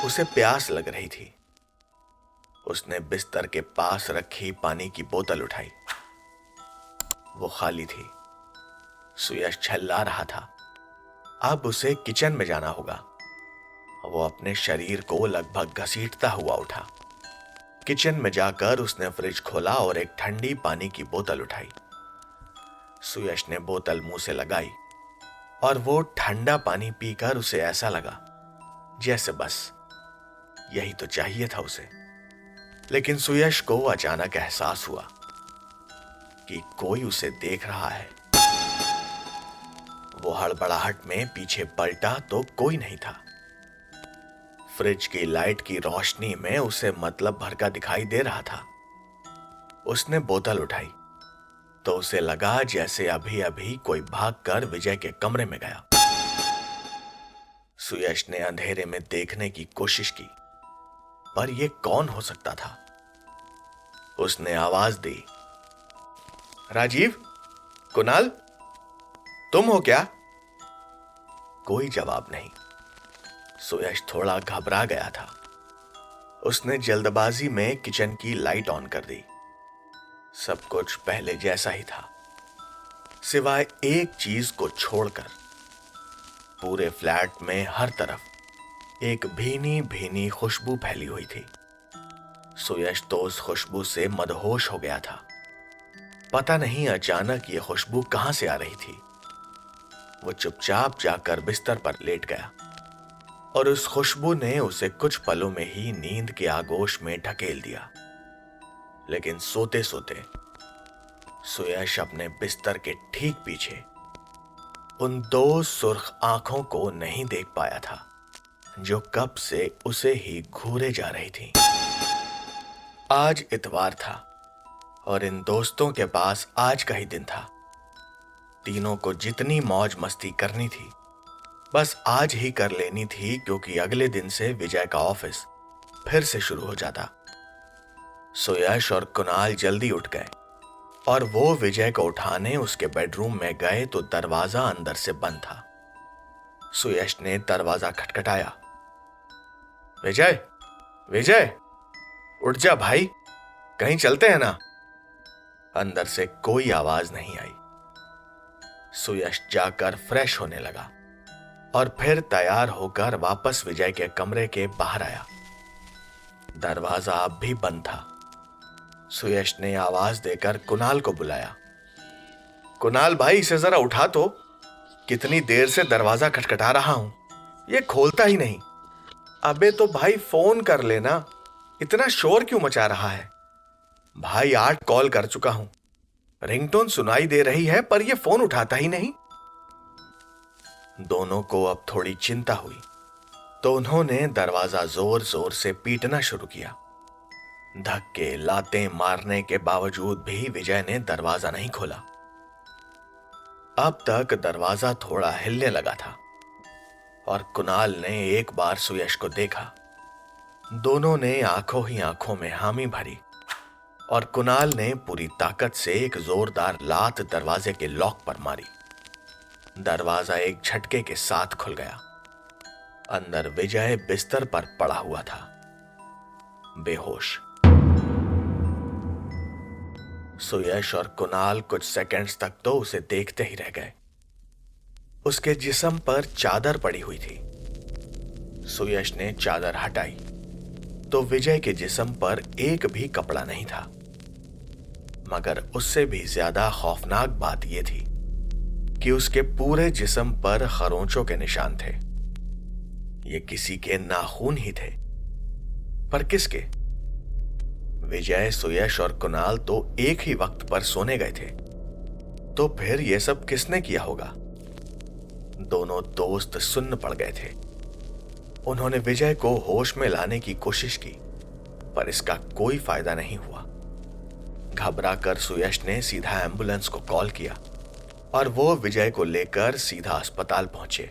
उसे प्यास लग रही थी। उसने बिस्तर के पास रखी पानी की बोतल उठाई। वो खाली थी। सुयश चिल्ला रहा था, अब उसे किचन में जाना होगा। वो अपने शरीर को लगभग घसीटता हुआ उठा। किचन में जाकर उसने फ्रिज खोला और एक ठंडी पानी की बोतल उठाई। सुयश ने बोतल मुंह से लगाई और वो ठंडा पानी पीकर उसे ऐसा लगा जैसे बस यही तो चाहिए था उसे। लेकिन सुयश को अचानक एहसास हुआ कि कोई उसे देख रहा है। वो हड़बड़ाहट में पीछे पलटा तो कोई नहीं था। फ्रिज की लाइट की रोशनी में उसे मतलब भर का दिखाई दे रहा था। उसने बोतल उठाई तो उसे लगा जैसे अभी अभी कोई भागकर विजय के कमरे में गया। सुयश ने अंधेरे में देखने की कोशिश की, पर यह कौन हो सकता था? उसने आवाज दी, राजीव, कुणाल, तुम हो क्या? कोई जवाब नहीं। सुयश थोड़ा घबरा गया था। उसने जल्दबाजी में किचन की लाइट ऑन कर दी। सब कुछ पहले जैसा ही था, सिवाय एक चीज को छोड़कर। पूरे फ्लैट में हर तरफ एक भीनी भीनी खुशबू फैली हुई थी। सुयश तो उस खुशबू से मदहोश हो गया था। पता नहीं अचानक ये खुशबू कहां से आ रही थी। वो चुपचाप जाकर बिस्तर पर लेट गया और उस खुशबू ने उसे कुछ पलों में ही नींद के आगोश में ढकेल दिया। लेकिन सोते सोते सुयश अपने बिस्तर के ठीक पीछे उन दो सुर्ख आंखों को नहीं देख पाया था जो कब से उसे ही घूरे जा रही थी। आज इतवार था और इन दोस्तों के पास आज का ही दिन था। तीनों को जितनी मौज मस्ती करनी थी बस आज ही कर लेनी थी, क्योंकि अगले दिन से विजय का ऑफिस फिर से शुरू हो जाता। सुयश और कुणाल जल्दी उठ गए और वो विजय को उठाने उसके बेडरूम में गए तो दरवाजा अंदर से बंद था। सुयश ने दरवाजा खटखटाया। विजय, विजय, उठ जा भाई, कहीं चलते हैं ना। अंदर से कोई आवाज नहीं आई। सुयश जाकर फ्रेश होने लगा और फिर तैयार होकर वापस विजय के कमरे के बाहर आया। दरवाजा अब भी बंद था। सुयश ने आवाज देकर कुणाल को बुलाया। कुणाल भाई, इसे जरा उठा तो, कितनी देर से दरवाजा खटखटा रहा हूं, ये खोलता ही नहीं। अबे तो भाई फोन कर लेना, इतना शोर क्यों मचा रहा है। भाई 8 कॉल कर चुका हूं, रिंगटोन सुनाई दे रही है पर यह फोन उठाता ही नहीं। दोनों को अब थोड़ी चिंता हुई तो उन्होंने दरवाजा जोर जोर से पीटना शुरू किया। धक्के लातें मारने के बावजूद भी विजय ने दरवाजा नहीं खोला। अब तक दरवाजा थोड़ा हिलने लगा था और कुणाल ने एक बार सुयश को देखा। दोनों ने आंखों ही आंखों में हामी भरी और कुणाल ने पूरी ताकत से एक जोरदार लात दरवाजे के लॉक पर मारी। दरवाजा एक झटके के साथ खुल गया। अंदर विजय बिस्तर पर पड़ा हुआ था, बेहोश। सुयश और कुणाल कुछ सेकंड्स तक तो उसे देखते ही रह गए। उसके जिस्म पर चादर पड़ी हुई थी। सुयश ने चादर हटाई तो विजय के जिस्म पर एक भी कपड़ा नहीं था। मगर उससे भी ज्यादा खौफनाक बात यह थी कि उसके पूरे जिस्म पर खरोंचों के निशान थे। ये किसी के नाखून ही थे, पर किसके? विजय, सुयश और कुणाल तो एक ही वक्त पर सोने गए थे, तो फिर यह सब किसने किया होगा? दोनों दोस्त सुन्न पड़ गए थे। उन्होंने विजय को होश में लाने की कोशिश की पर इसका कोई फायदा नहीं हुआ। घबराकर सुयश ने सीधा एम्बुलेंस को कॉल किया और वो विजय को लेकर सीधा अस्पताल पहुंचे।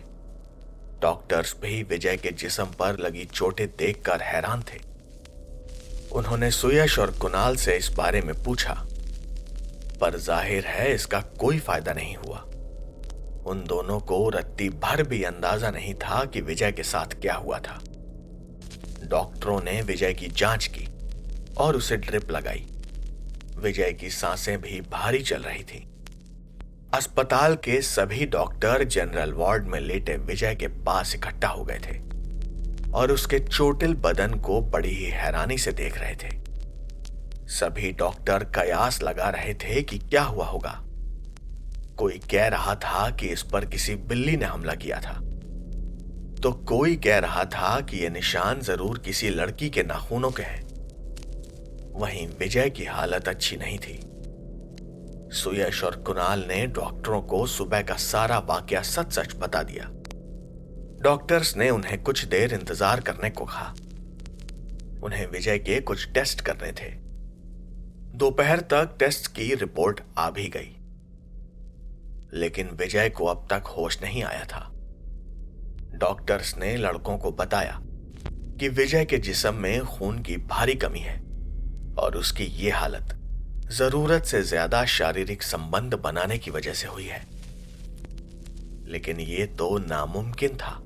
डॉक्टर्स भी विजय के जिस्म पर लगी चोटें देखकर हैरान थे। उन्होंने सुयश और कुणाल से इस बारे में पूछा पर जाहिर है इसका कोई फायदा नहीं हुआ। उन दोनों को रत्ती भर भी अंदाजा नहीं था कि विजय के साथ क्या हुआ था। डॉक्टरों ने विजय की जांच की और उसे ड्रिप लगाई। विजय की सांसें भी भारी चल रही थी। अस्पताल के सभी डॉक्टर जनरल वार्ड में लेटे विजय के पास इकट्ठा हो गए थे और उसके चोटिल बदन को बड़ी ही हैरानी से देख रहे थे। सभी डॉक्टर कयास लगा रहे थे कि क्या हुआ होगा। कोई कह रहा था कि इस पर किसी बिल्ली ने हमला किया था, तो कोई कह रहा था कि ये निशान जरूर किसी लड़की के नाखूनों के हैं। वहीं विजय की हालत अच्छी नहीं थी। सुयश और कुणाल ने डॉक्टरों को सुबह का सारा वाकया सच सच बता दिया। डॉक्टर्स ने उन्हें कुछ देर इंतजार करने को कहा। उन्हें विजय के कुछ टेस्ट करने थे। दोपहर तक टेस्ट की रिपोर्ट आ भी गई, लेकिन विजय को अब तक होश नहीं आया था। डॉक्टर्स ने लड़कों को बताया कि विजय के जिस्म में खून की भारी कमी है और उसकी ये हालत जरूरत से ज्यादा शारीरिक संबंध बनाने की वजह से हुई है। लेकिन ये तो नामुमकिन था।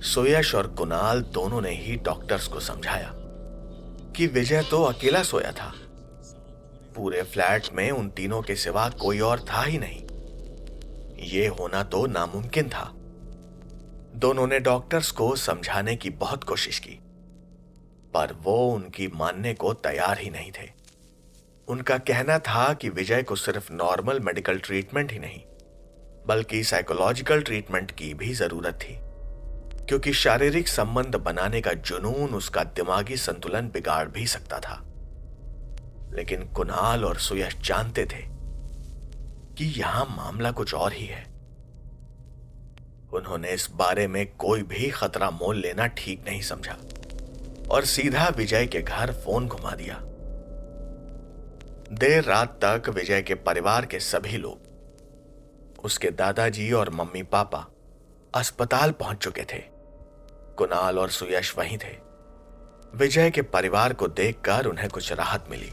सुयश और कुणाल दोनों ने ही डॉक्टर्स को समझाया कि विजय तो अकेला सोया था। पूरे फ्लैट में उन तीनों के सिवा कोई और था ही नहीं। ये होना तो नामुमकिन था। दोनों ने डॉक्टर्स को समझाने की बहुत कोशिश की, पर वो उनकी मानने को तैयार ही नहीं थे। उनका कहना था कि विजय को सिर्फ नॉर्मल मेडिकल ट्रीटमेंट ही नहीं, बल्कि साइकोलॉजिकल ट्रीटमेंट की भी जरूरत थी, क्योंकि शारीरिक संबंध बनाने का जुनून उसका दिमागी संतुलन बिगाड़ भी सकता था। लेकिन कुणाल और सुयश जानते थे कि यहां मामला कुछ और ही है। उन्होंने इस बारे में कोई भी खतरा मोल लेना ठीक नहीं समझा और सीधा विजय के घर फोन घुमा दिया। देर रात तक विजय के परिवार के सभी लोग, उसके दादाजी और मम्मी पापा अस्पताल पहुंच चुके थे। कुणाल और सुयश वहीं थे। विजय के परिवार को देखकर उन्हें कुछ राहत मिली।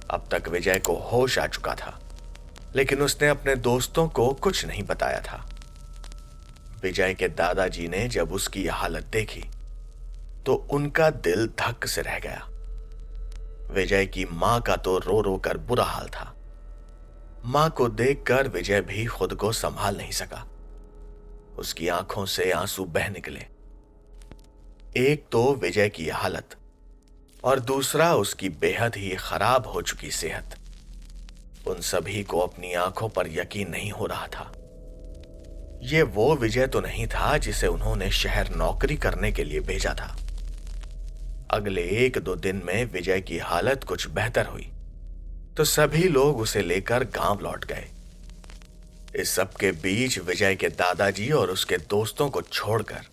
अब तक विजय को होश आ चुका था, लेकिन उसने अपने दोस्तों को कुछ नहीं बताया था। विजय के दादाजी ने जब उसकी यह हालत देखी तो उनका दिल धक से रह गया। विजय की मां का तो रो रो कर बुरा हाल था। मां को देखकर विजय भी खुद को संभाल नहीं सका। उसकी आंखों से आंसू बह निकले। एक तो विजय की हालत और दूसरा उसकी बेहद ही खराब हो चुकी सेहत। उन सभी को अपनी आंखों पर यकीन नहीं हो रहा था। ये वो विजय तो नहीं था जिसे उन्होंने शहर नौकरी करने के लिए भेजा था। अगले 1-2 दिन में विजय की हालत कुछ बेहतर हुई तो सभी लोग उसे लेकर गांव लौट गए। इस सब के बीच विजय के दादाजी और उसके दोस्तों को छोड़कर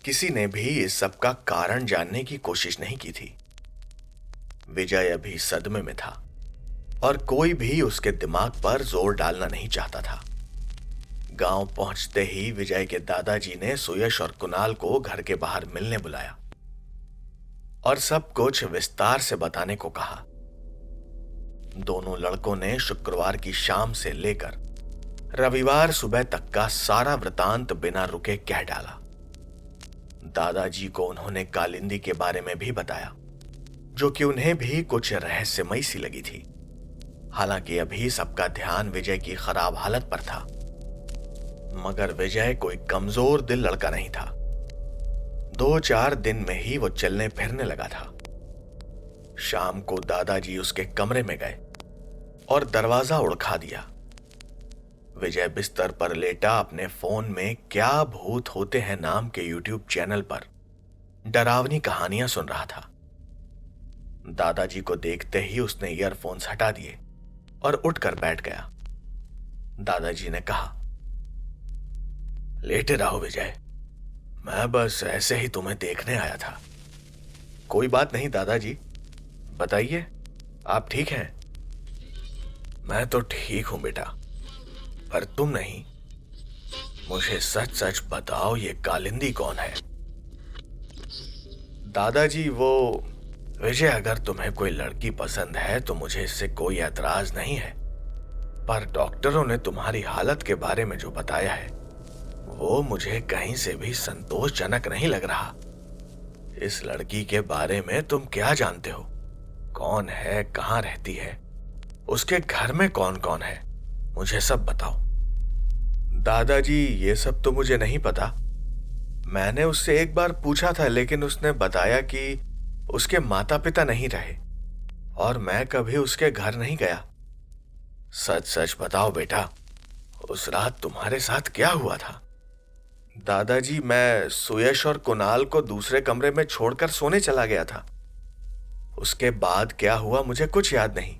किसी ने भी इस सब का कारण जानने की कोशिश नहीं की थी। विजय अभी सदमे में था और कोई भी उसके दिमाग पर जोर डालना नहीं चाहता था। गांव पहुंचते ही विजय के दादाजी ने सुयश और कुणाल को घर के बाहर मिलने बुलाया और सब कुछ विस्तार से बताने को कहा। दोनों लड़कों ने शुक्रवार की शाम से लेकर रविवार सुबह तक का सारा वृतांत बिना रुके कह डाला। दादाजी को उन्होंने कालिंदी के बारे में भी बताया, जो कि उन्हें भी कुछ रहस्यमयी सी लगी थी। हालांकि अभी सबका ध्यान विजय की खराब हालत पर था, मगर विजय कोई कमजोर दिल लड़का नहीं था। 2-4 दिन में ही वो चलने फिरने लगा था। शाम को दादाजी उसके कमरे में गए और दरवाजा उड़खा दिया। विजय बिस्तर पर लेटा अपने फोन में क्या भूत होते हैं नाम के यूट्यूब चैनल पर डरावनी कहानियां सुन रहा था। दादाजी को देखते ही उसने ईयरफोन्स हटा दिए और उठकर बैठ गया। दादाजी ने कहा, लेटे रहो विजय, मैं बस ऐसे ही तुम्हें देखने आया था। कोई बात नहीं दादाजी, बताइए, आप ठीक हैं? मैं तो ठीक हूं बेटा, पर तुम नहीं। मुझे सच सच बताओ, ये कालिंदी कौन है? दादाजी वो विजय, अगर तुम्हें कोई लड़की पसंद है तो मुझे इससे कोई ऐतराज नहीं है, पर डॉक्टरों ने तुम्हारी हालत के बारे में जो बताया है वो मुझे कहीं से भी संतोषजनक नहीं लग रहा। इस लड़की के बारे में तुम क्या जानते हो? कौन है, कहाँ रहती है, उसके घर में कौन कौन है? मुझे सब बताओ। दादाजी ये सब तो मुझे नहीं पता। मैंने उससे एक बार पूछा था, लेकिन उसने बताया कि उसके माता पिता नहीं रहे और मैं कभी उसके घर नहीं गया। सच सच बताओ बेटा, उस रात तुम्हारे साथ क्या हुआ था? दादाजी, मैं सुयश और कुणाल को दूसरे कमरे में छोड़कर सोने चला गया था। उसके बाद क्या हुआ मुझे कुछ याद नहीं।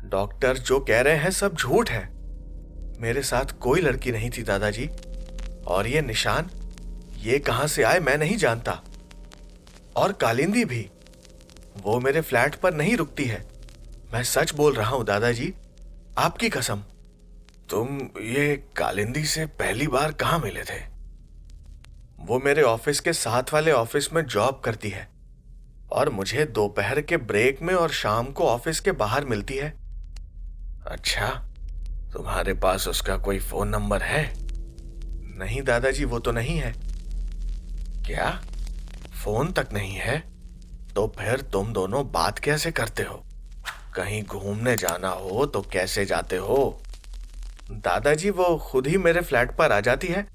डॉक्टर जो कह रहे हैं सब झूठ है। मेरे साथ कोई लड़की नहीं थी दादाजी, और ये निशान ये कहां से आए मैं नहीं जानता। और कालिंदी भी, वो मेरे फ्लैट पर नहीं रुकती है। मैं सच बोल रहा हूं दादाजी, आपकी कसम। तुम ये कालिंदी से पहली बार कहां मिले थे? वो मेरे ऑफिस के साथ वाले ऑफिस में जॉब करती है और मुझे दोपहर के ब्रेक में और शाम को ऑफिस के बाहर मिलती है। अच्छा, तुम्हारे पास उसका कोई फोन नंबर है? नहीं दादाजी, वो तो नहीं है। क्या, फोन तक नहीं है? तो फिर तुम दोनों बात कैसे करते हो? कहीं घूमने जाना हो तो कैसे जाते हो? दादाजी, वो खुद ही मेरे फ्लैट पर आ जाती है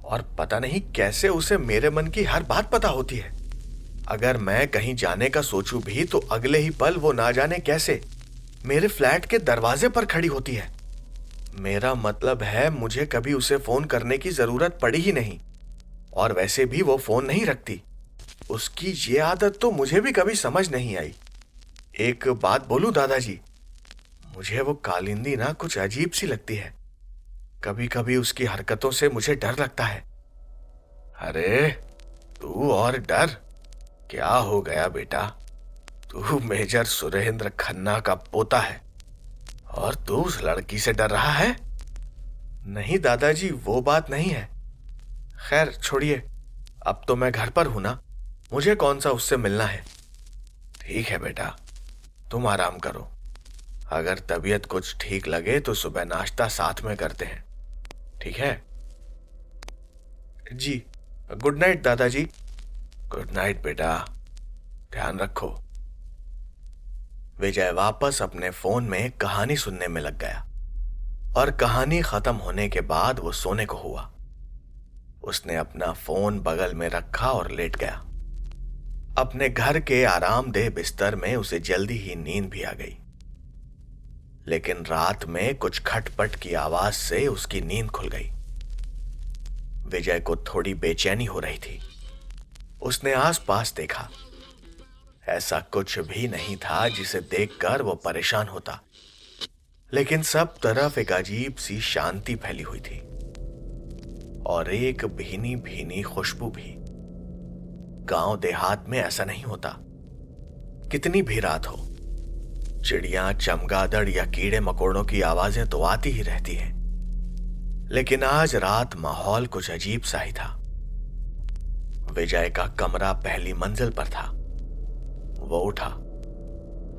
और पता नहीं कैसे उसे मेरे मन की हर बात पता होती है। अगर मैं कहीं जाने का सोचूं भी तो अगले ही पल वो ना जाने कैसे मेरे फ्लैट के दरवाजे पर खड़ी होती है। मेरा मतलब है मुझे कभी उसे फोन करने की जरूरत पड़ी ही नहीं, और वैसे भी वो फोन नहीं रखती। उसकी ये आदत तो मुझे भी कभी समझ नहीं आई। एक बात बोलूं दादाजी, मुझे वो कालिंदी ना कुछ अजीब सी लगती है। कभी कभी उसकी हरकतों से मुझे डर लगता है। अरे तू और डर? क्या हो गया बेटा? तू मेजर सुरेंद्र खन्ना का पोता है और तू उस लड़की से डर रहा है? नहीं दादाजी, वो बात नहीं है। खैर छोड़िए, अब तो मैं घर पर हूं ना, मुझे कौन सा उससे मिलना है। ठीक है बेटा, तुम आराम करो। अगर तबीयत कुछ ठीक लगे तो सुबह नाश्ता साथ में करते हैं, ठीक है? जी, गुड नाइट दादाजी। गुड नाइट बेटा, ध्यान रखो। विजय वापस अपने फोन में कहानी सुनने में लग गया और कहानी खत्म होने के बाद वो सोने को हुआ। उसने अपना फोन बगल में रखा और लेट गया। अपने घर के आरामदेह बिस्तर में उसे जल्दी ही नींद भी आ गई। लेकिन रात में कुछ खटपट की आवाज से उसकी नींद खुल गई। विजय को थोड़ी बेचैनी हो रही थी। उसने आसपास देखा। ऐसा कुछ भी नहीं था जिसे देखकर वो परेशान होता, लेकिन सब तरफ एक अजीब सी शांति फैली हुई थी और एक भीनी भीनी खुशबू भी। गांव देहात में ऐसा नहीं होता। कितनी भी रात हो, चिड़िया, चमगादड़ या कीड़े मकोड़ों की आवाजें तो आती ही रहती हैं, लेकिन आज रात माहौल कुछ अजीब सा ही था। विजय का कमरा पहली मंजिल पर था। वो उठा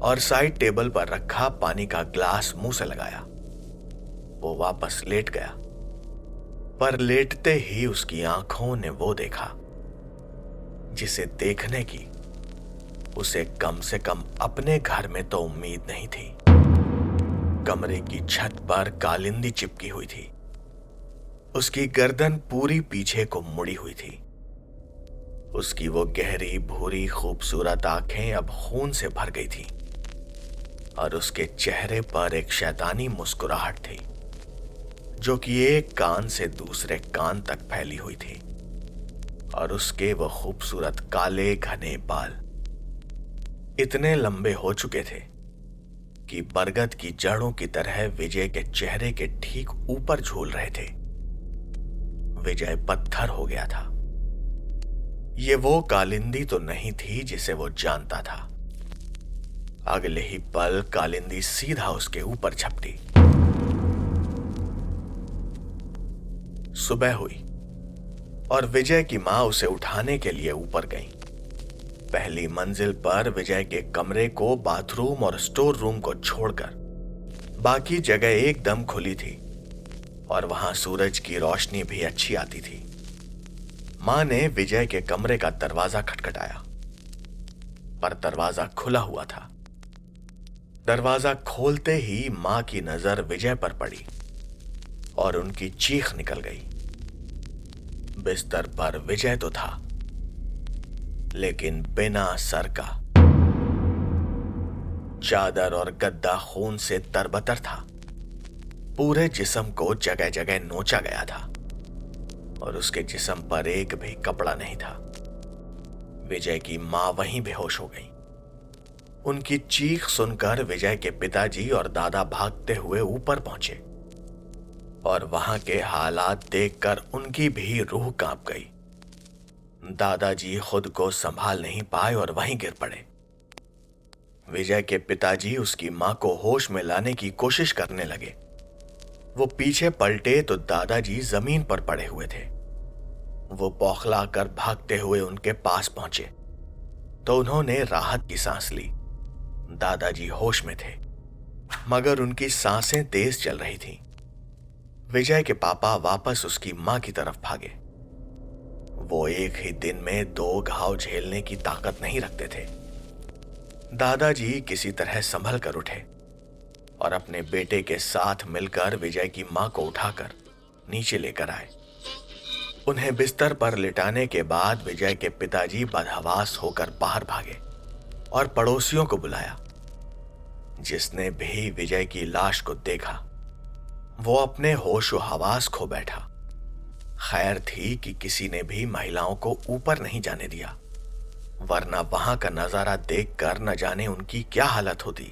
और साइड टेबल पर रखा पानी का ग्लास मुंह से लगाया। वो वापस लेट गया, पर लेटते ही उसकी आंखों ने वो देखा जिसे देखने की उसे कम से कम अपने घर में तो उम्मीद नहीं थी। कमरे की छत पर कालिंदी चिपकी हुई थी। उसकी गर्दन पूरी पीछे को मुड़ी हुई थी। उसकी वो गहरी भूरी खूबसूरत आंखें अब खून से भर गई थी और उसके चेहरे पर एक शैतानी मुस्कुराहट थी जो कि एक कान से दूसरे कान तक फैली हुई थी, और उसके वो खूबसूरत काले घने बाल इतने लंबे हो चुके थे कि बरगद की जड़ों की तरह विजय के चेहरे के ठीक ऊपर झूल रहे थे। विजय पत्थर हो गया था। ये वो कालिंदी तो नहीं थी जिसे वो जानता था। अगले ही पल कालिंदी सीधा उसके ऊपर झपटी। सुबह हुई और विजय की मां उसे उठाने के लिए ऊपर गई। पहली मंजिल पर विजय के कमरे को बाथरूम और स्टोर रूम को छोड़कर बाकी जगह एकदम खुली थी और वहां सूरज की रोशनी भी अच्छी आती थी। मां ने विजय के कमरे का दरवाजा खटखटाया, पर दरवाजा खुला हुआ था। दरवाजा खोलते ही मां की नजर विजय पर पड़ी और उनकी चीख निकल गई। बिस्तर पर विजय तो था, लेकिन बिना सर का। चादर और गद्दा खून से तरबतर था। पूरे जिस्म को जगह जगह नोचा गया था और उसके जिस्म पर एक भी कपड़ा नहीं था। विजय की मां वहीं बेहोश हो गई। उनकी चीख सुनकर विजय के पिताजी और दादा भागते हुए ऊपर पहुंचे और वहां के हालात देखकर उनकी भी रूह कांप गई। दादाजी खुद को संभाल नहीं पाए और वहीं गिर पड़े। विजय के पिताजी उसकी मां को होश में लाने की कोशिश करने लगे। वो पीछे पलटे तो दादाजी जमीन पर पड़े हुए थे। वो बौखलाकर भागते हुए उनके पास पहुंचे तो उन्होंने राहत की सांस ली। दादाजी होश में थे, मगर उनकी सांसें तेज चल रही थीं। विजय के पापा वापस उसकी मां की तरफ भागे। वो एक ही दिन में 2 घाव झेलने की ताकत नहीं रखते थे। दादाजी किसी तरह संभल कर उठे और अपने बेटे के साथ मिलकर विजय की मां को उठाकर नीचे लेकर आए। उन्हें बिस्तर पर लिटाने के बाद विजय के पिताजी बदहवास होकर बाहर भागे और पड़ोसियों को बुलाया। जिसने भी विजय की लाश को देखा, वो अपने होश व हवास खो बैठा। खैर थी कि किसी ने भी महिलाओं को ऊपर नहीं जाने दिया, वरना वहां का नजारा देखकर न जाने उनकी क्या हालत होती।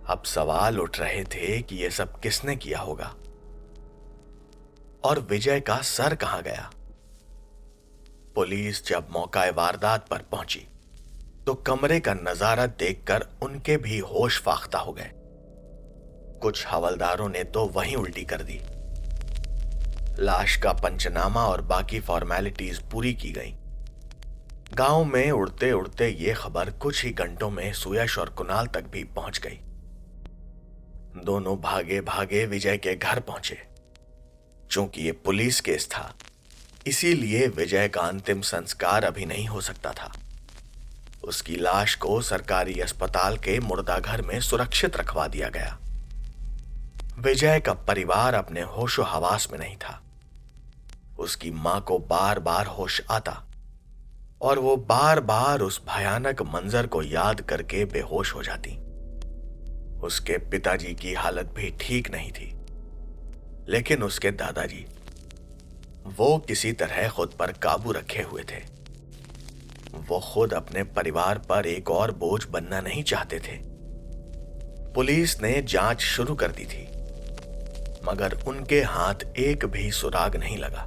अब सवाल उठ रहे थे कि यह सब किसने किया होगा और विजय का सर कहां गया। पुलिस जब मौका वारदात पर पहुंची तो कमरे का नजारा देखकर उनके भी होश फाख्ता हो गए। कुछ हवलदारों ने तो वहीं उल्टी कर दी। लाश का पंचनामा और बाकी फॉर्मेलिटीज पूरी की गई। गांव में उड़ते उड़ते ये खबर कुछ ही घंटों में सुयश और कुणाल तक भी पहुंच गई। दोनों भागे भागे विजय के घर पहुंचे। चूंकि ये पुलिस केस था, इसीलिए विजय का अंतिम संस्कार अभी नहीं हो सकता था। उसकी लाश को सरकारी अस्पताल के मुर्दाघर में सुरक्षित रखवा दिया गया। विजय का परिवार अपने होशो हवास में नहीं था। उसकी मां को बार बार होश आता और वो बार बार उस भयानक मंजर को याद करके बेहोश हो जाती। उसके पिताजी की हालत भी ठीक नहीं थी, लेकिन उसके दादाजी, वो किसी तरह खुद पर काबू रखे हुए थे। वो खुद अपने परिवार पर एक और बोझ बनना नहीं चाहते थे। पुलिस ने जांच शुरू कर दी थी, मगर उनके हाथ एक भी सुराग नहीं लगा।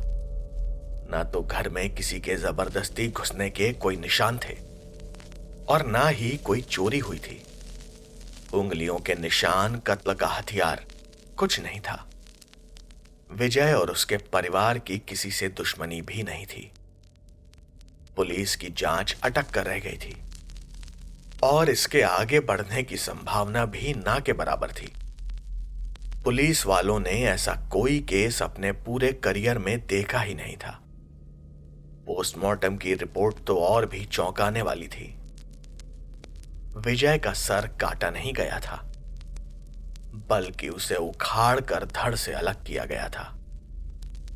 ना तो घर में किसी के जबरदस्ती घुसने के कोई निशान थे और ना ही कोई चोरी हुई थी। उंगलियों के निशान, कत्ल का हथियार, कुछ नहीं था। विजय और उसके परिवार की किसी से दुश्मनी भी नहीं थी। पुलिस की जांच अटक कर रह गई थी और इसके आगे बढ़ने की संभावना भी ना के बराबर थी। पुलिस वालों ने ऐसा कोई केस अपने पूरे करियर में देखा ही नहीं था। पोस्टमार्टम की रिपोर्ट तो और भी चौंकाने वाली थी। विजय का सर काटा नहीं गया था, बल्कि उसे उखाड़ कर धड़ से अलग किया गया था।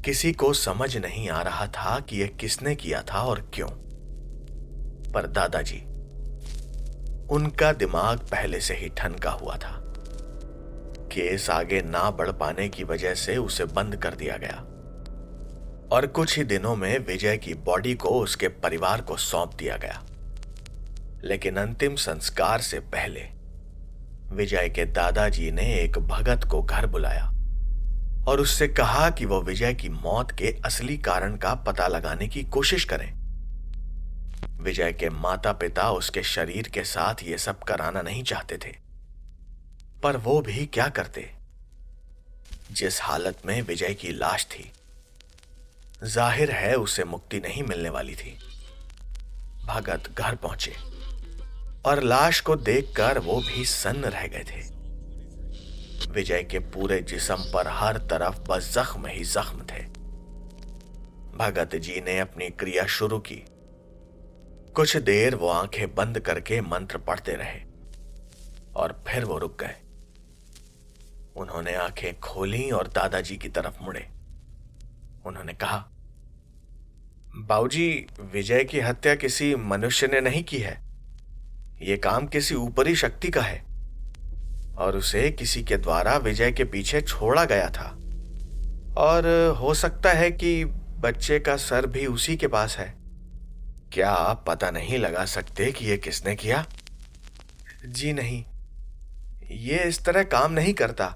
किसी को समझ नहीं आ रहा था कि यह किसने किया था और क्यों। पर दादाजी, उनका दिमाग पहले से ही ठनका हुआ था। केस आगे ना बढ़ पाने की वजह से उसे बंद कर दिया गया और कुछ ही दिनों में विजय की बॉडी को उसके परिवार को सौंप दिया गया। लेकिन अंतिम संस्कार से पहले विजय के दादाजी ने एक भगत को घर बुलाया और उससे कहा कि वो विजय की मौत के असली कारण का पता लगाने की कोशिश करें। विजय के माता पिता उसके शरीर के साथ ये सब कराना नहीं चाहते थे, पर वो भी क्या करते। जिस हालत में विजय की लाश थी, जाहिर है उसे मुक्ति नहीं मिलने वाली थी। भगत घर पहुंचे और लाश को देखकर वो भी सन्न रह गए थे। विजय के पूरे जिस्म पर हर तरफ बस जख्म ही जख्म थे। भगत जी ने अपनी क्रिया शुरू की। कुछ देर वो आंखें बंद करके मंत्र पढ़ते रहे और फिर वो रुक गए। उन्होंने आंखें खोली और दादाजी की तरफ मुड़े। उन्होंने कहा, बाबूजी, विजय की हत्या किसी मनुष्य ने नहीं की है। यह काम किसी ऊपरी शक्ति का है और उसे किसी के द्वारा विजय के पीछे छोड़ा गया था। और हो सकता है कि बच्चे का सर भी उसी के पास है। क्या आप पता नहीं लगा सकते कि यह किसने किया? जी नहीं, ये इस तरह काम नहीं करता।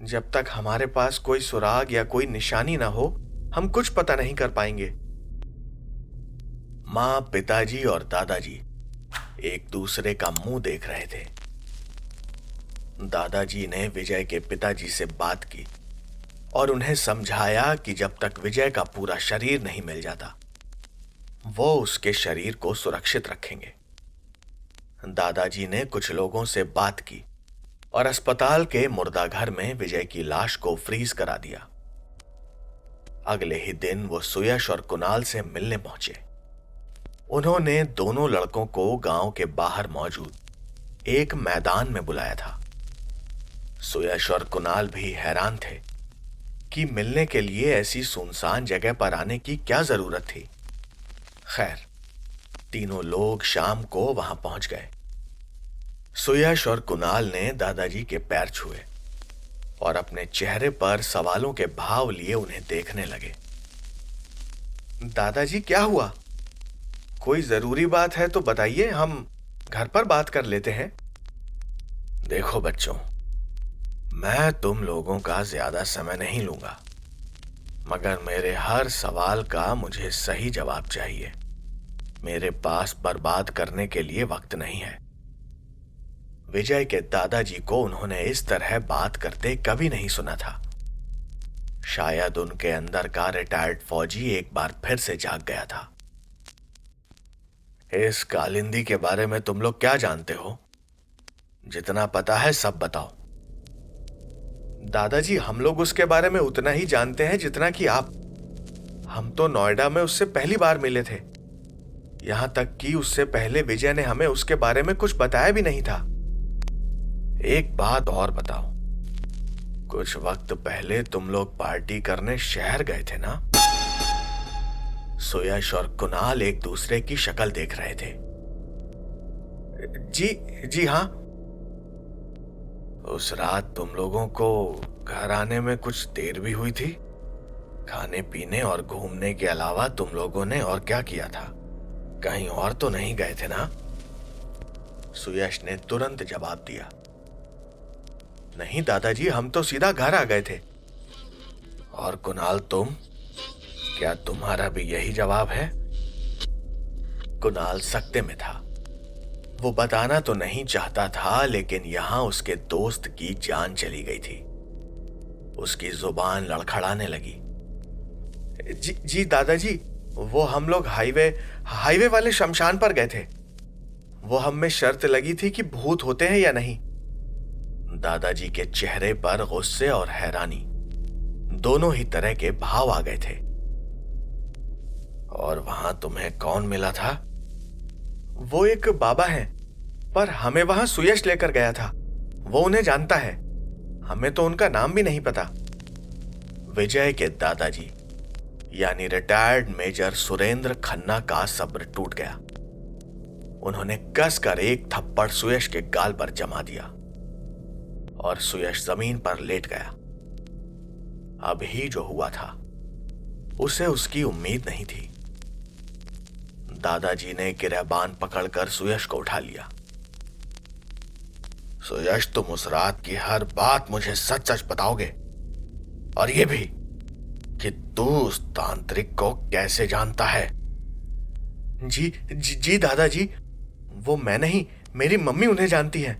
जब तक हमारे पास कोई सुराग या कोई निशानी ना हो, हम कुछ पता नहीं कर पाएंगे। मां, पिताजी और दादाजी एक दूसरे का मुंह देख रहे थे। दादाजी ने विजय के पिताजी से बात की और उन्हें समझाया कि जब तक विजय का पूरा शरीर नहीं मिल जाता, वो उसके शरीर को सुरक्षित रखेंगे। दादाजी ने कुछ लोगों से बात की और अस्पताल के मुर्दाघर में विजय की लाश को फ्रीज करा दिया। अगले ही दिन वो सुयश और कुणाल से मिलने पहुंचे। उन्होंने दोनों लड़कों को गांव के बाहर मौजूद एक मैदान में बुलाया था। सुयश और कुणाल भी हैरान थे कि मिलने के लिए ऐसी सुनसान जगह पर आने की क्या जरूरत थी। खैर, तीनों लोग शाम को वहां पहुंच गए। सुयश और कुणाल ने दादाजी के पैर छुए और अपने चेहरे पर सवालों के भाव लिए उन्हें देखने लगे। दादाजी, क्या हुआ? कोई जरूरी बात है तो बताइए, हम घर पर बात कर लेते हैं। देखो बच्चों, मैं तुम लोगों का ज्यादा समय नहीं लूंगा, मगर मेरे हर सवाल का मुझे सही जवाब चाहिए। मेरे पास बर्बाद करने के लिए वक्त नहीं है। विजय के दादाजी को उन्होंने इस तरह बात करते कभी नहीं सुना था। शायद उनके अंदर का रिटायर्ड फौजी एक बार फिर से जाग गया था। इस कालिंदी के बारे में तुम लोग क्या जानते हो? जितना पता है सब बताओ। दादाजी, हम लोग उसके बारे में उतना ही जानते हैं जितना कि आप। हम तो नोएडा में उससे पहली बार मिले थे। यहां तक कि उससे पहले विजय ने हमें उसके बारे में कुछ बताया भी नहीं था। एक बात और बताओ, कुछ वक्त पहले तुम लोग पार्टी करने शहर गए थे ना? सुयश और कुणाल एक दूसरे की शक्ल देख रहे थे। जी हाँ। उस रात तुम लोगों को घर आने में कुछ देर भी हुई थी। खाने पीने और घूमने के अलावा तुम लोगों ने और क्या किया था? कहीं और तो नहीं गए थे ना? सुयश ने तुरंत जवाब दिया। नहीं दादाजी, हम तो सीधा घर आ गए थे। और कुणाल, तुम? क्या तुम्हारा भी यही जवाब है? कुणाल सकते में था। वो बताना तो नहीं चाहता था, लेकिन यहां उसके दोस्त की जान चली गई थी। उसकी जुबान लड़खड़ाने लगी। जी दादाजी, वो हम लोग हाईवे वाले शमशान पर गए थे। वो हम में शर्त लगी थी कि भूत होते हैं या नहीं। दादाजी के चेहरे पर गुस्से और हैरानी दोनों ही तरह के भाव आ गए थे। और वहां तुम्हें कौन मिला था? वो एक बाबा हैं, पर हमें वहां सुयश लेकर गया था। वो उन्हें जानता है, हमें तो उनका नाम भी नहीं पता। विजय के दादाजी यानी रिटायर्ड मेजर सुरेंद्र खन्ना का सब्र टूट गया। उन्होंने कसकर एक थप्पड़ सुयश के गाल पर जमा दिया और सुयश जमीन पर लेट गया। अभी जो हुआ था उसे उसकी उम्मीद नहीं थी। दादाजी ने गिरहबान पकड़कर सुयश को उठा लिया। सुयश, तुम उस रात की हर बात मुझे सच सच बताओगे, और ये भी कि तू उस तांत्रिक को कैसे जानता है? जी दादाजी, वो मैं नहीं, मेरी मम्मी उन्हें जानती है।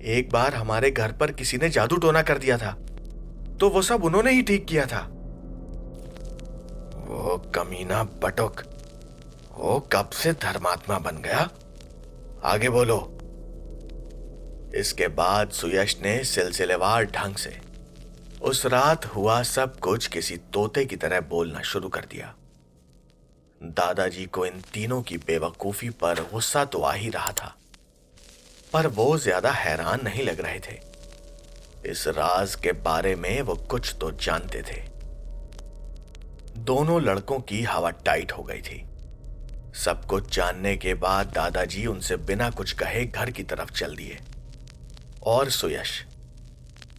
एक बार हमारे घर पर किसी ने जादू टोना कर दिया था, तो वो सब उन्होंने ही ठीक किया था। वो कमीना बटुक, वो कब से धर्मात्मा बन गया? आगे बोलो। इसके बाद सुयश ने सिलसिलेवार ढंग से उस रात हुआ सब कुछ किसी तोते की तरह बोलना शुरू कर दिया। दादाजी को इन तीनों की बेवकूफी पर गुस्सा तो आ ही रहा था, पर वो ज्यादा हैरान नहीं लग रहे थे। इस राज के बारे में वो कुछ तो जानते थे। दोनों लड़कों की हवा टाइट हो गई थी। सब कुछ जानने के बाद दादाजी उनसे बिना कुछ कहे घर की तरफ चल दिए और सुयश,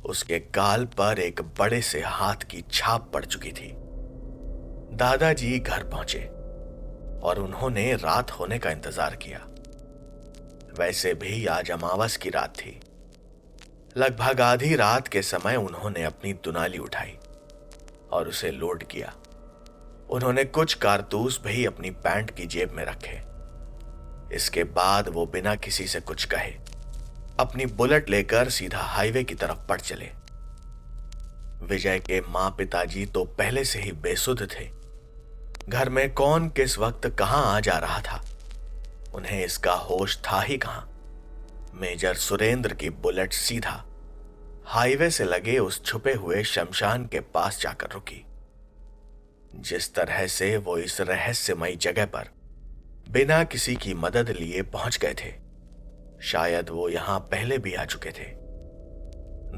उसके गाल पर एक बड़े से हाथ की छाप पड़ चुकी थी। दादाजी घर पहुंचे और उन्होंने रात होने का इंतजार किया। वैसे भी आज अमावस की रात थी। लगभग आधी रात के समय उन्होंने अपनी दुनाली उठाई और उसे लोड किया। उन्होंने कुछ कारतूस भी अपनी पैंट की जेब में रखे। इसके बाद वो बिना किसी से कुछ कहे अपनी बुलेट लेकर सीधा हाईवे की तरफ बढ़ चले। विजय के मां पिताजी तो पहले से ही बेसुध थे। घर में कौन किस वक्त कहां आ जा रहा था, उन्हें इसका होश था ही कहां। मेजर सुरेंद्र की बुलेट सीधा हाईवे से लगे उस छुपे हुए शमशान के पास जाकर रुकी। जिस तरह से वो इस रहस्यमयी जगह पर बिना किसी की मदद लिए पहुंच गए थे, शायद वो यहां पहले भी आ चुके थे।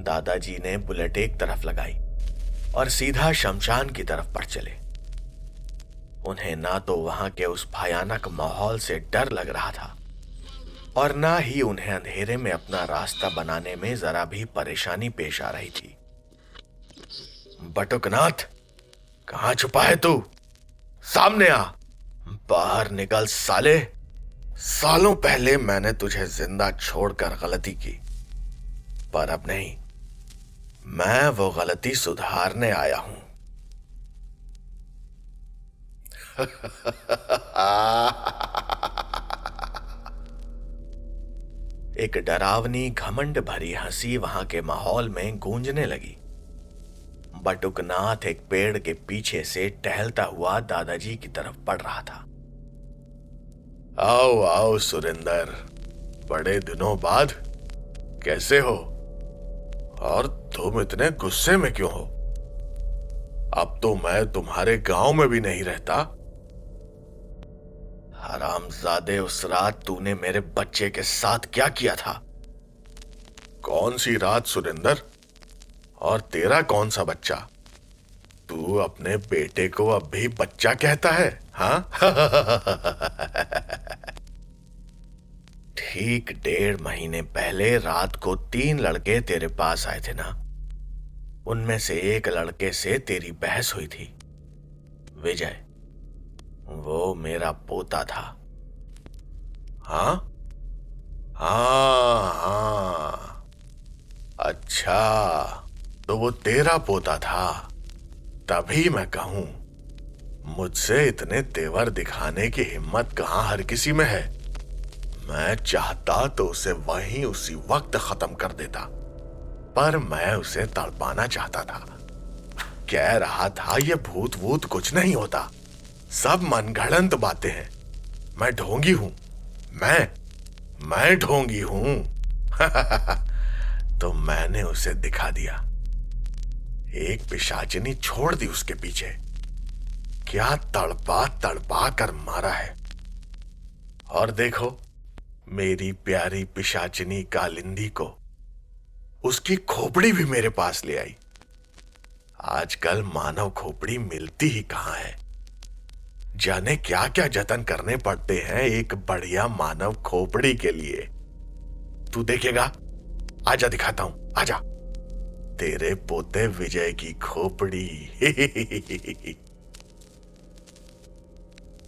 दादाजी ने बुलेट एक तरफ लगाई और सीधा शमशान की तरफ बढ़ चले। उन्हें ना तो वहां के उस भयानक माहौल से डर लग रहा था और ना ही उन्हें अंधेरे में अपना रास्ता बनाने में जरा भी परेशानी पेश आ रही थी। बटुकनाथ, कहां छुपा है तू? सामने आ, बाहर निकल साले। सालों पहले मैंने तुझे जिंदा छोड़कर गलती की, पर अब नहीं। मैं वो गलती सुधारने आया हूं। एक डरावनी घमंड भरी हंसी वहां के माहौल में गूंजने लगी। बटुकनाथ एक पेड़ के पीछे से टहलता हुआ दादाजी की तरफ बढ़ रहा था। आओ आओ सुरेंदर, बड़े दिनों बाद, कैसे हो? और तुम इतने गुस्से में क्यों हो? अब तो मैं तुम्हारे गांव में भी नहीं रहता। हरामजादे, उस रात तूने मेरे बच्चे के साथ क्या किया था? कौन सी रात सुरेंदर? और तेरा कौन सा बच्चा? तू अपने बेटे को अब भी बच्चा कहता है, हाँ? ठीक 1.5 महीने पहले रात को 3 लड़के तेरे पास आए थे ना? उनमें से एक लड़के से तेरी बहस हुई थी, विजय। वो मेरा पोता था। हाँ हाँ हाँ, अच्छा, तो वो तेरा पोता था। तभी मैं कहूं, मुझसे इतने तेवर दिखाने की हिम्मत कहां हर किसी में है। मैं चाहता तो उसे वहीं उसी वक्त खत्म कर देता, पर मैं उसे तड़पाना चाहता था। कह रहा था ये भूत वूत कुछ नहीं होता, सब मनगढ़ंत बातें हैं। मैं ढोंगी हूं, मैं ढोंगी हूं। तो मैंने उसे दिखा दिया। एक पिशाचिनी छोड़ दी उसके पीछे। क्या तड़पा तड़पा कर मारा है। और देखो, मेरी प्यारी पिशाचिनी कालिंदी को, उसकी खोपड़ी भी मेरे पास ले आई। आजकल मानव खोपड़ी मिलती ही कहां है। जाने क्या क्या जतन करने पड़ते हैं एक बढ़िया मानव खोपड़ी के लिए। तू देखेगा, आजा दिखाता हूं, आजा। तेरे पोते विजय की खोपड़ी।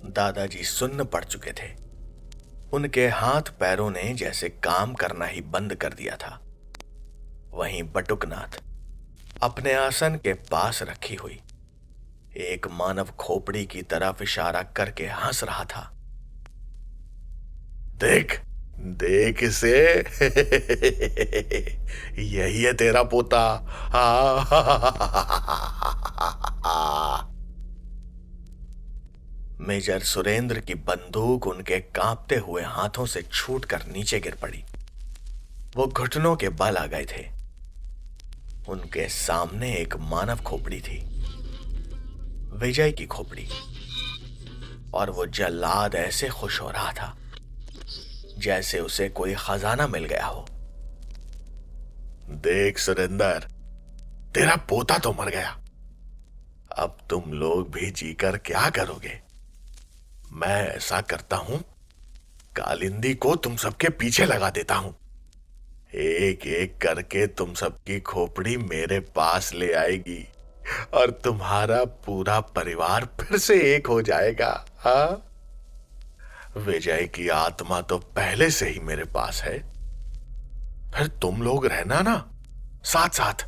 दादाजी सुन्न पड़ चुके थे। उनके हाथ पैरों ने जैसे काम करना ही बंद कर दिया था। वहीं बटुकनाथ अपने आसन के पास रखी हुई एक मानव खोपड़ी की तरफ इशारा करके हंस रहा था। देख देख इसे। यही है तेरा पोता। मेजर सुरेंद्र की बंदूक उनके कांपते हुए हाथों से छूटकर नीचे गिर पड़ी। वो घुटनों के बल आ गए थे। उनके सामने एक मानव खोपड़ी थी, विजय की खोपड़ी। और वो जल्लाद ऐसे खुश हो रहा था जैसे उसे कोई खजाना मिल गया हो। देख सुरेंदर, तेरा पोता तो मर गया, अब तुम लोग भी जीकर क्या करोगे? मैं ऐसा करता हूं, कालिंदी को तुम सबके पीछे लगा देता हूं। एक एक करके तुम सबकी खोपड़ी मेरे पास ले आएगी और तुम्हारा पूरा परिवार फिर से एक हो जाएगा। हाँ, विजय की आत्मा तो पहले से ही मेरे पास है। फिर तुम लोग रहना ना साथ साथ।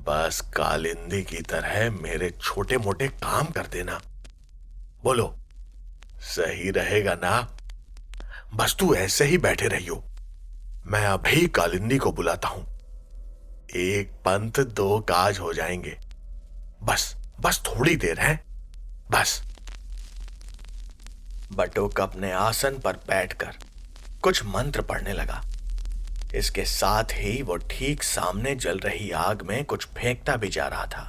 बस कालिंदी की तरह मेरे छोटे मोटे काम कर देना। बोलो, सही रहेगा ना? बस तू ऐसे ही बैठे रहियो, मैं अभी कालिंदी को बुलाता हूं। एक पंथ 2 काज हो जाएंगे। बस बस थोड़ी देर है, बस। बटुक अपने आसन पर बैठकर कुछ मंत्र पढ़ने लगा। इसके साथ ही वो ठीक सामने जल रही आग में कुछ फेंकता भी जा रहा था।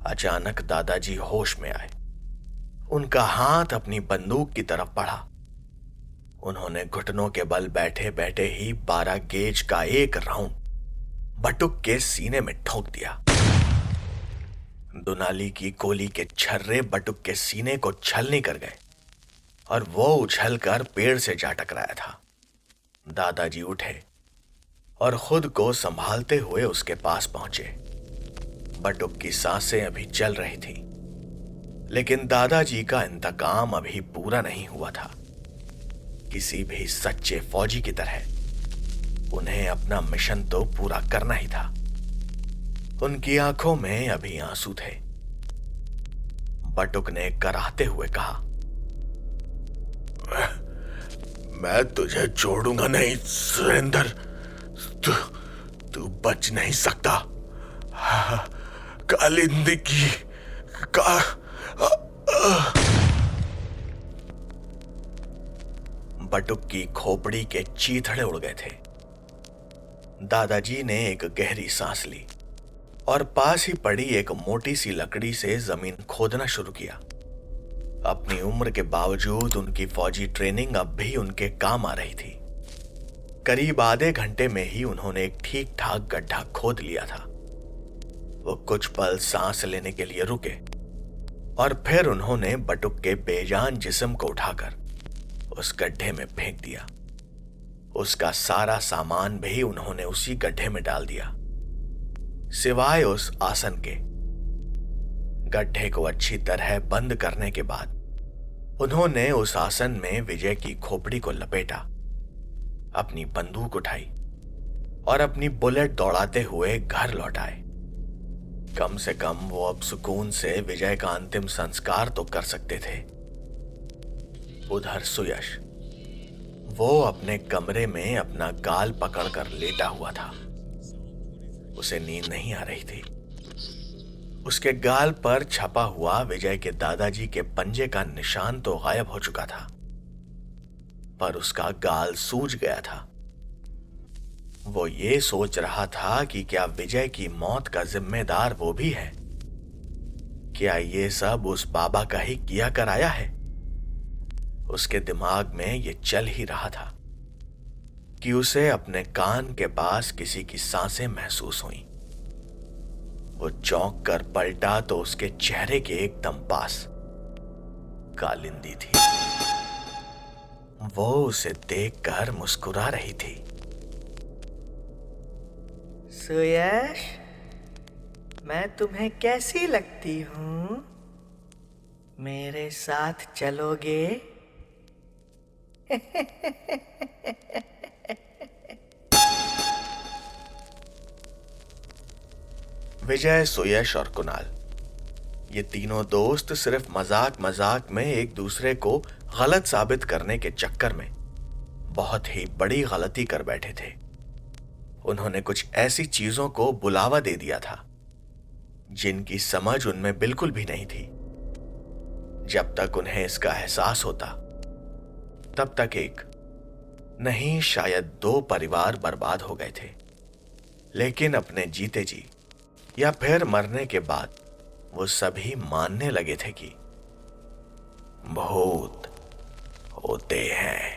अचानक दादाजी होश में आए। उनका हाथ अपनी बंदूक की तरफ बढ़ा। उन्होंने घुटनों के बल बैठे बैठे ही 12 गेज का एक राउंड बटुक के सीने में ठोक दिया। दुनाली की गोली के छर्रे बटुक के सीने को छलनी कर गए और वो उछलकर पेड़ से जा टकराया था। दादाजी उठे और खुद को संभालते हुए उसके पास पहुंचे। बटुक की सांसें अभी चल रही थीं, लेकिन दादाजी का इंतकाम अभी पूरा नहीं हुआ था। किसी भी सच्चे फौजी की तरह उन्हें अपना मिशन तो पूरा करना ही था। उनकी आंखों में अभी आंसू थे। बटुक ने कराहते हुए कहा, मैं तुझे छोड़ूंगा नहीं सुरेंद्र, तू बच नहीं सकता। कालिंदी की का बटुक की खोपड़ी के चीथड़े उड़ गए थे। दादाजी ने एक गहरी सांस ली और पास ही पड़ी एक मोटी सी लकड़ी से जमीन खोदना शुरू किया। अपनी उम्र के बावजूद उनकी फौजी ट्रेनिंग अब भी उनके काम आ रही थी। करीब आधे घंटे में ही उन्होंने एक ठीक ठाक गड्ढा खोद लिया था। वो कुछ पल सांस लेने के लिए रुके और फिर उन्होंने बटुक के बेजान जिस्म को उठाकर उस गड्ढे में फेंक दिया। उसका सारा सामान भी उन्होंने उसी गड्ढे में डाल दिया, सिवाय उस आसन के। गड्ढे को अच्छी तरह बंद करने के बाद उन्होंने उस आसन में विजय की खोपड़ी को लपेटा, अपनी बंदूक उठाई और अपनी बुलेट दौड़ाते हुए घर लौट आए। कम से कम वो अब सुकून से विजय का अंतिम संस्कार तो कर सकते थे। उधर सुयश, वो अपने कमरे में अपना गाल पकड़कर लेटा हुआ था। उसे नींद नहीं आ रही थी। उसके गाल पर छपा हुआ विजय के दादाजी के पंजे का निशान तो गायब हो चुका था, पर उसका गाल सूज गया था। वो ये सोच रहा था कि क्या विजय की मौत का जिम्मेदार वो भी है? क्या ये सब उस बाबा का ही किया कराया है? उसके दिमाग में ये चल ही रहा था कि उसे अपने कान के पास किसी की सांसें महसूस हुई। वो चौंक कर पलटा तो उसके चेहरे के एकदम पास कालिंदी थी। वो उसे देखकर मुस्कुरा रही थी। सुयश, मैं तुम्हें कैसी लगती हूं? मेरे साथ चलोगे? विजय, सुयश और कुणाल, ये तीनों दोस्त सिर्फ मजाक मजाक में एक दूसरे को गलत साबित करने के चक्कर में बहुत ही बड़ी गलती कर बैठे थे। उन्होंने कुछ ऐसी चीजों को बुलावा दे दिया था जिनकी समझ उनमें बिल्कुल भी नहीं थी। जब तक उन्हें इसका एहसास होता, तब तक एक नहीं शायद 2 परिवार बर्बाद हो गए थे। लेकिन अपने जीते जी या फिर मरने के बाद वो सभी मानने लगे थे कि भूत होते हैं।